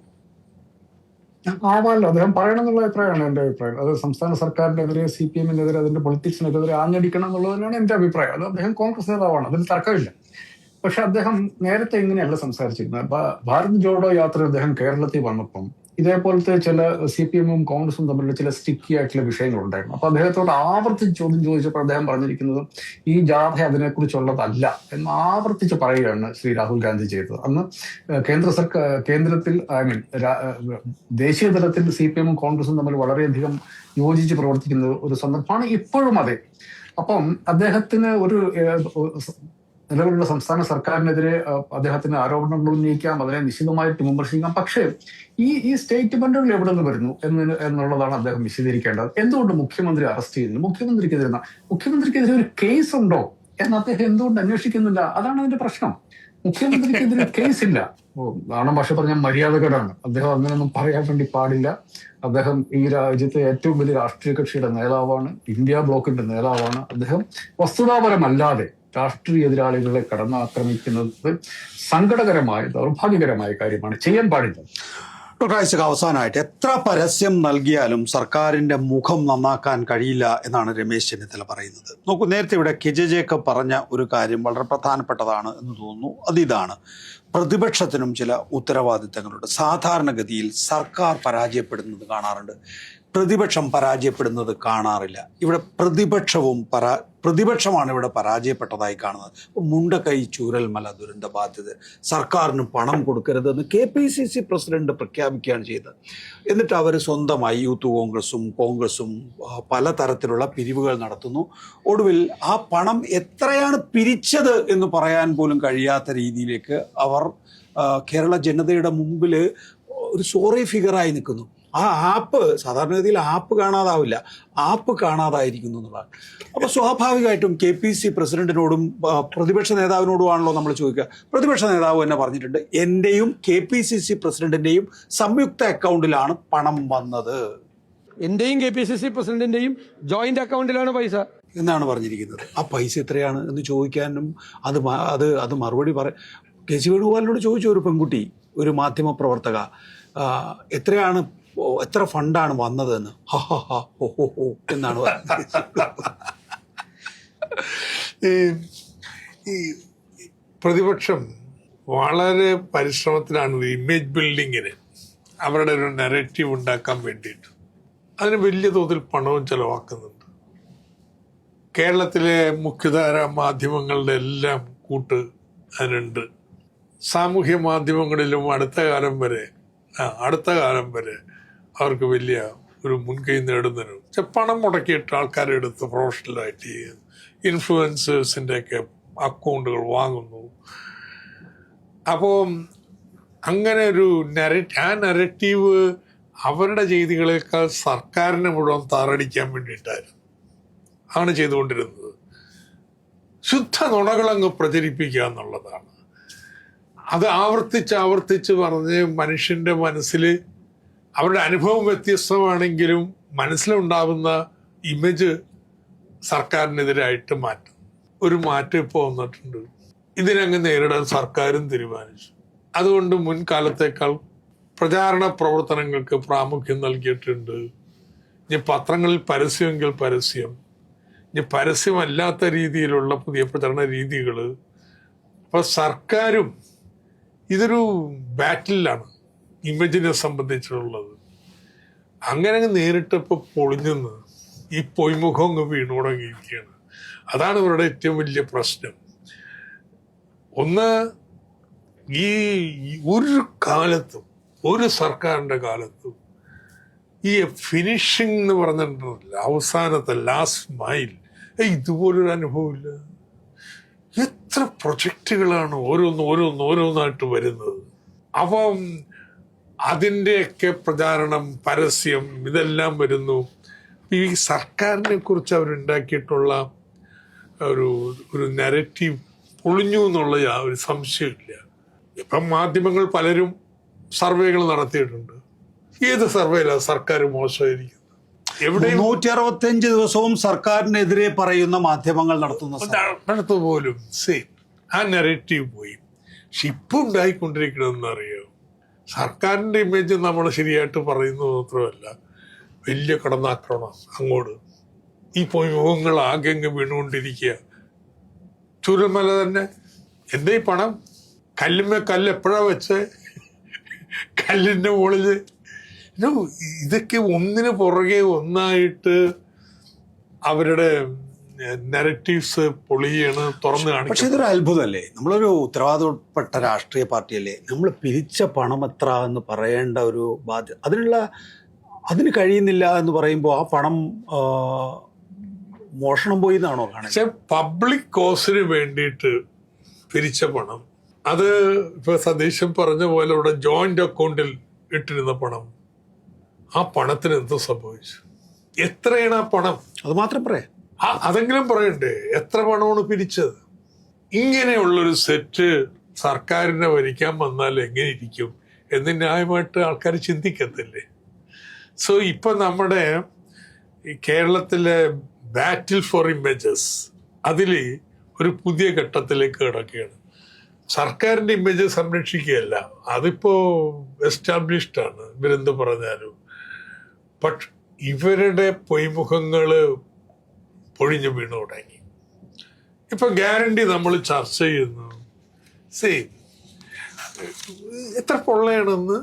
ആവാമല്ലോ, അദ്ദേഹം പറയണമെന്നുള്ള അഭിപ്രായമാണ് എൻ്റെ അഭിപ്രായം. അത് സംസ്ഥാന സർക്കാരിനെതിരെ, CPM-നെതിരെ, അതിന്റെ പൊളിറ്റിക്സിനെതിരെ ആഞ്ഞടിക്കണം എന്നുള്ളതിനാണ് എൻ്റെ അഭിപ്രായം. അത് അദ്ദേഹം കോൺഗ്രസ് നേതാവാണ്, അതിൽ തർക്കമില്ല. പക്ഷെ അദ്ദേഹം നേരത്തെ ഇങ്ങനെയല്ല സംസാരിച്ചിരുന്നത്. ഭാരത് ജോഡോ യാത്ര അദ്ദേഹം കേരളത്തിൽ വന്നപ്പം ഇതേപോലത്തെ ചില CPM-ഉം കോൺഗ്രസും തമ്മിലുള്ള ചില സ്റ്റിക്കി ആയിട്ടുള്ള വിഷയങ്ങളുണ്ടായിരുന്നു. അപ്പൊ അദ്ദേഹത്തോട് ആവർത്തിച്ച് ചോദ്യം ചോദിച്ചപ്പോൾ അദ്ദേഹം പറഞ്ഞിരിക്കുന്നത് ഈ ജാഥ അതിനെക്കുറിച്ചുള്ളതല്ല എന്ന് ആവർത്തിച്ച് പറയുകയാണ് ശ്രീ രാഹുൽ ഗാന്ധി ചെയ്തത്. അന്ന് കേന്ദ്രത്തിൽ ദേശീയ തലത്തിൽ CPM-ഉം കോൺഗ്രസും തമ്മിൽ വളരെയധികം യോജിച്ച് പ്രവർത്തിക്കുന്ന ഒരു സന്ദർഭമാണ് ഇപ്പോഴും അതെ. അപ്പം അദ്ദേഹത്തിന് നിലവിലുള്ള സംസ്ഥാന സർക്കാരിനെതിരെ അദ്ദേഹത്തിന് ആരോപണങ്ങൾ ഉന്നയിക്കാം, അതിനെ നിശ്ചിതമായിട്ട് വിമർശിക്കാം. പക്ഷേ ഈ സ്റ്റേറ്റ്മെന്റുകൾ എവിടെ നിന്ന് വരുന്നു എന്നുള്ളതാണ് അദ്ദേഹം വിശദീകരിക്കേണ്ടത്. എന്തുകൊണ്ട് മുഖ്യമന്ത്രി അറസ്റ്റ് ചെയ്യുന്നു? മുഖ്യമന്ത്രിക്കെതിരെ ഒരു കേസ് ഉണ്ടോ എന്ന് അദ്ദേഹം എന്തുകൊണ്ട് അന്വേഷിക്കുന്നില്ല? അതാണ് അതിന്റെ പ്രശ്നം. മുഖ്യമന്ത്രിക്കെതിരെ കേസില്ല. നാണം ഭാഷ പറഞ്ഞാൽ മര്യാദകേടാണ്. അദ്ദേഹം അങ്ങനെയൊന്നും പറയാൻ വേണ്ടി പാടില്ല. അദ്ദേഹം ഈ രാജ്യത്തെ ഏറ്റവും വലിയ രാഷ്ട്രീയ കക്ഷിയുടെ നേതാവാണ്, ഇന്ത്യ ബ്ലോക്കിന്റെ നേതാവാണ്. അദ്ദേഹം വസ്തുതാപരമല്ലാതെ രാഷ്ട്രീയ എതിരാളികളെ കടന്നാക്രമിക്കുന്നത് സങ്കടകരമായ, ദൗർഭാഗ്യകരമായ കാര്യമാണ്, ചെയ്യാൻ പാടില്ല. ഡോക്ടർ ഐസക്, അവസാനമായിട്ട് എത്ര പരസ്യം നൽകിയാലും സർക്കാരിന്റെ മുഖം നന്നാക്കാൻ കഴിയില്ല എന്നാണ് രമേശ് ചെന്നിത്തല പറയുന്നത്. നോക്കൂ, നേരത്തെ ഇവിടെ KJ ജേക്കബ് പറഞ്ഞ ഒരു കാര്യം വളരെ പ്രധാനപ്പെട്ടതാണ് എന്ന് തോന്നുന്നു. അതിതാണ്, പ്രതിപക്ഷത്തിനും ചില ഉത്തരവാദിത്തങ്ങളുണ്ട്. സാധാരണഗതിയിൽ സർക്കാർ പരാജയപ്പെടുന്നത് കാണാറുണ്ട്, പ്രതിപക്ഷം പരാജയപ്പെടുന്നത് കാണാറില്ല. ഇവിടെ പ്രതിപക്ഷമാണ് ഇവിടെ പരാജയപ്പെട്ടതായി കാണുന്നത്. മുണ്ടക്കൈ ചൂരൽമല ദുരന്ത ബാധിത സർക്കാരിന് പണം കൊടുക്കരുതെന്ന് KPCC പ്രസിഡന്റ് പ്രഖ്യാപിക്കുകയാണ് ചെയ്തത്. എന്നിട്ട് അവർ സ്വന്തമായി യൂത്ത് കോൺഗ്രസും പലതരത്തിലുള്ള പിരിവുകൾ നടത്തുന്നു. ഒടുവിൽ ആ പണം എത്രയാണ് പിരിച്ചത് എന്ന് പറയാൻ പോലും കഴിയാത്ത രീതിയിലേക്ക് അവർ കേരള ജനതയുടെ മുമ്പിൽ ഒരു സോറി ഫിഗറായി നിൽക്കുന്നു. ആ ആപ്പ്, സാധാരണഗതിയിൽ ആപ്പ് കാണാതാവില്ല, ആപ്പ് കാണാതായിരിക്കുന്നു എന്നുള്ളതാണ്. അപ്പോൾ സ്വാഭാവികമായിട്ടും KPCC പ്രസിഡന്റിനോടും പ്രതിപക്ഷ നേതാവിനോടുമാണല്ലോ നമ്മൾ ചോദിക്കുക. പ്രതിപക്ഷ നേതാവ് തന്നെ പറഞ്ഞിട്ടുണ്ട്, എൻ്റെയും KPCC പ്രസിഡന്റിന്റെയും സംയുക്ത അക്കൗണ്ടിലാണ് പണം വന്നത്. എന്റെയും KPCC പ്രസിഡന്റിന്റെയും ജോയിന്റ് അക്കൗണ്ടിലാണ് പൈസ എന്നാണ് പറഞ്ഞിരിക്കുന്നത്. ആ പൈസ എത്രയാണ് എന്ന് ചോദിക്കാനും അത് മറുപടി KC വേണുഗോപാലിനോട് ചോദിച്ചു ഒരു പെൺകുട്ടി, ഒരു മാധ്യമ പ്രവർത്തക, എത്ര ഫണ്ടാണ് വന്നതെന്ന്. എന്നാണ് ഈ പ്രതിപക്ഷം വളരെ പരിശ്രമത്തിലാണ് ഇമേജ് ബിൽഡിങ്ങിന്, അവരുടെ ഒരു നെറേറ്റീവ് ഉണ്ടാക്കാൻ വേണ്ടിയിട്ട്. അതിന് വലിയ തോതിൽ പണവും ചെലവാക്കുന്നുണ്ട്. കേരളത്തിലെ മുഖ്യധാര മാധ്യമങ്ങളുടെ എല്ലാം കൂട്ട് അതിനുണ്ട്. സാമൂഹ്യ മാധ്യമങ്ങളിലും അടുത്ത കാലം വരെ അവർക്ക് വലിയ ഒരു മുൻകൈ നേടുന്നതിന് പണം മുടക്കിയിട്ട് ആൾക്കാരെ എടുത്ത് പ്രൊഫഷണലായിട്ട് ചെയ്യുന്നു. ഇൻഫ്ലുവൻസേഴ്സിൻ്റെയൊക്കെ അക്കൗണ്ടുകൾ വാങ്ങുന്നു. അപ്പോൾ അങ്ങനെ ഒരു ആ നെറേറ്റീവ് അവരുടെ ചെയ്തികളേക്കാൾ സർക്കാരിനെ മുഴുവൻ താറടിക്കാൻ വേണ്ടിയിട്ടായിരുന്നു ആണ് ചെയ്തുകൊണ്ടിരുന്നത്. ശുദ്ധ നുണകളങ്ങ് പ്രചരിപ്പിക്കുക എന്നുള്ളതാണ്. അത് ആവർത്തിച്ച് പറഞ്ഞ് മനുഷ്യന്റെ മനസ്സിൽ അവരുടെ അനുഭവം വ്യത്യസ്തമാണെങ്കിലും മനസ്സിലുണ്ടാവുന്ന ഇമേജ് സർക്കാരിനെതിരായിട്ട് ഒരു മാറ്റം ഇപ്പോൾ വന്നിട്ടുണ്ട്. ഇതിനങ്ങ് നേരിടാൻ സർക്കാരും തീരുമാനിച്ചു. അതുകൊണ്ട് മുൻകാലത്തേക്കാൾ പ്രചാരണ പ്രവർത്തനങ്ങൾക്ക് പ്രാമുഖ്യം നൽകിയിട്ടുണ്ട്. ഇനി പത്രങ്ങളിൽ പരസ്യമെങ്കിൽ പരസ്യം, ഇനി പരസ്യമല്ലാത്ത രീതിയിലുള്ള പുതിയ പ്രചരണ രീതികൾ. അപ്പോൾ സർക്കാരും ഇതൊരു ബാറ്റിലാണ് ഇമേജിനെ സംബന്ധിച്ചുള്ളത്. അങ്ങനെ അങ്ങ് നേരിട്ടപ്പോൾ പൊളിഞ്ഞെന്ന് ഈ പൊയ്മുഖം അങ്ങ് വീണു തുടങ്ങിയിരിക്കുകയാണ്. അതാണ് ഇവരുടെ ഏറ്റവും വലിയ പ്രശ്നം. ഒന്ന്, ഈ ഒരു സർക്കാരിൻ്റെ കാലത്തും ഈ ഫിനിഷിംഗ് എന്ന് പറഞ്ഞിട്ടുണ്ടല്ലോ, അവസാനത്തെ ലാസ്റ്റ് മൈൽ, ഇതുപോലൊരു അനുഭവമില്ല. എത്ര പ്രൊജക്റ്റുകളാണ് ഓരോന്നായിട്ട് വരുന്നത്. അപ്പം അതിൻ്റെയൊക്കെ പ്രചാരണം, പരസ്യം, ഇതെല്ലാം വരുന്നു. ഈ സർക്കാരിനെ കുറിച്ച് അവരുണ്ടാക്കിയിട്ടുള്ള ഒരു നെറേറ്റീവ് പൊളിഞ്ഞു എന്നുള്ള ഒരു സംശയമില്ല. ഇപ്പം മാധ്യമങ്ങൾ പലരും സർവേകൾ നടത്തിയിട്ടുണ്ട്. ഏത് സർവേയിലാണ് സർക്കാർ മോശമായിരിക്കുന്നത്? എവിടെയും 165 ദിവസവും സർക്കാരിനെതിരെ പറയുന്ന മാധ്യമങ്ങൾ നടത്തുന്ന പോലും സെയിം ആ നെറേറ്റീവ് പോയി. പക്ഷെ ഇപ്പം ഉണ്ടായിക്കൊണ്ടിരിക്കണമെന്ന് അറിയാം, സർക്കാരിൻ്റെ ഇമേജ് നമ്മൾ ശരിയായിട്ട് പറയുന്നത് മാത്രമല്ല, വലിയ കടന്നാക്രമണം അങ്ങോട്ട്. ഈ മുഖങ്ങൾ ആകെ അങ്ങ് വീണുകൊണ്ടിരിക്കുക. ചൂരൽമല തന്നെ, എൻ്റെ ഈ പണം കല്ല് എപ്പോഴാ വെച്ച്, കല്ലിൻ്റെ മുകളിൽ ഇതൊക്കെ ഒന്നിനു പുറകെ ഒന്നായിട്ട് അവരുടെ നെററ്റീവ്സ് പൊളിയാണ് തുറന്നു പക്ഷെ കാണിക്കുന്നത്. ഇതൊരു അത്ഭുതമല്ലേ? നമ്മളൊരു ഉത്തരവാദിത്തപ്പെട്ട രാഷ്ട്രീയ പാർട്ടിയല്ലേ? നമ്മൾ പിരിച്ച പണം എത്ര എന്ന് പറയേണ്ട ഒരു ബാധ്യത അതിന് കഴിയുന്നില്ല എന്ന് പറയുമ്പോൾ ആ പണം മോഷണം പോയി എന്നാണോ കാണുന്നത്? പക്ഷെ പബ്ലിക് കോസിന് വേണ്ടിയിട്ട് പിരിച്ച പണം, അത് ഇപ്പൊ സതീശൻ പറഞ്ഞ പോലെ ഇവിടെ ജോയിന്റ് അക്കൗണ്ടിൽ ഇട്ടിരുന്ന പണം, ആ പണത്തിന് എന്ത് സംഭവിച്ചു? എത്രയാണ് ആ പണം? അത് മാത്രം പറയാം. അതെങ്കിലും പറയണ്ടേ, എത്ര പണമാണ് പിരിച്ചത്? ഇങ്ങനെയുള്ളൊരു സെറ്റ് സർക്കാരിനെ ഭരിക്കാൻ വന്നാൽ എങ്ങനെ ഇരിക്കും എന്ന് ന്യായമായിട്ട് ആൾക്കാർ ചിന്തിക്കത്തില്ലേ? സോ ഇപ്പൊ നമ്മുടെ ഈ കേരളത്തിലെ ബാറ്റിൽ ഫോർ ഇമേജസ് അതിൽ ഒരു പുതിയ ഘട്ടത്തിലേക്ക് കിടക്കുകയാണ്. സർക്കാരിന്റെ ഇമേജ് സംരക്ഷിക്കുകയല്ല, അതിപ്പോ എസ്റ്റാബ്ലിഷ്ഡ് ആണ്, ഇവരെന്ത് പറഞ്ഞാലും. ബട്ട് ഇവരുടെ പൊയ്മുഖങ്ങള് പൊഴിഞ്ഞു വീണു തുടങ്ങി. ഇപ്പൊ ഗ്യാരണ്ടി നമ്മൾ ചർച്ച ചെയ്യുന്നു. എത്ര പൊള്ളയാണെന്ന്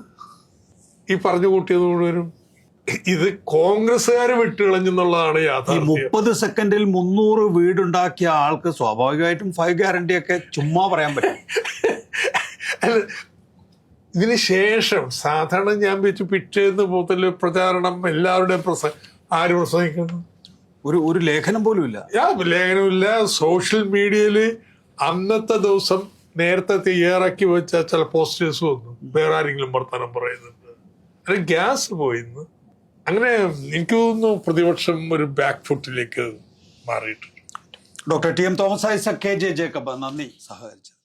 ഈ പറഞ്ഞു കൂട്ടിയത് മുഴുവനും ഇത് കോൺഗ്രസ്സുകാർ വിട്ടുകളഞ്ഞെന്നുള്ളതാണ് യാഥാർത്ഥ്യം. 30 സെക്കൻഡിൽ 300 വീടുണ്ടാക്കിയ ആൾക്ക് സ്വാഭാവികമായിട്ടും 5 ഗ്യാരണ്ടി ഒക്കെ ചുമ്മാ പറയാൻ പറ്റും. അല്ല, ഇതിന് ശേഷം സാധാരണ ഞാൻ വെച്ച് പിറ്റേന്ന് മുതൽ പ്രചാരണം എല്ലാവരുടെയും ആര് പ്രസംഗിക്കുന്നു? ഒരു ലേഖനം പോലും ഇല്ല. ലേഖനമില്ല. സോഷ്യൽ മീഡിയയില് അന്നത്തെ ദിവസം നേരത്തെ തയ്യാറാക്കി വെച്ച ചില പോസ്റ്റേഴ്സ് വന്നു, വേറെ ആരെങ്കിലും വർത്തമാനം പറയുന്നുണ്ട്, അത് ഗ്യാസ് പോയിന്ന്. അങ്ങനെ എനിക്ക് തോന്നുന്നു പ്രതിപക്ഷം ഒരു ബാക്ക് ഫുട്ടിലേക്ക് മാറിയിട്ടുണ്ട്. Doctor T M Thomas Isaac, K J Jacob, നന്ദി സഹകരിച്ചത്.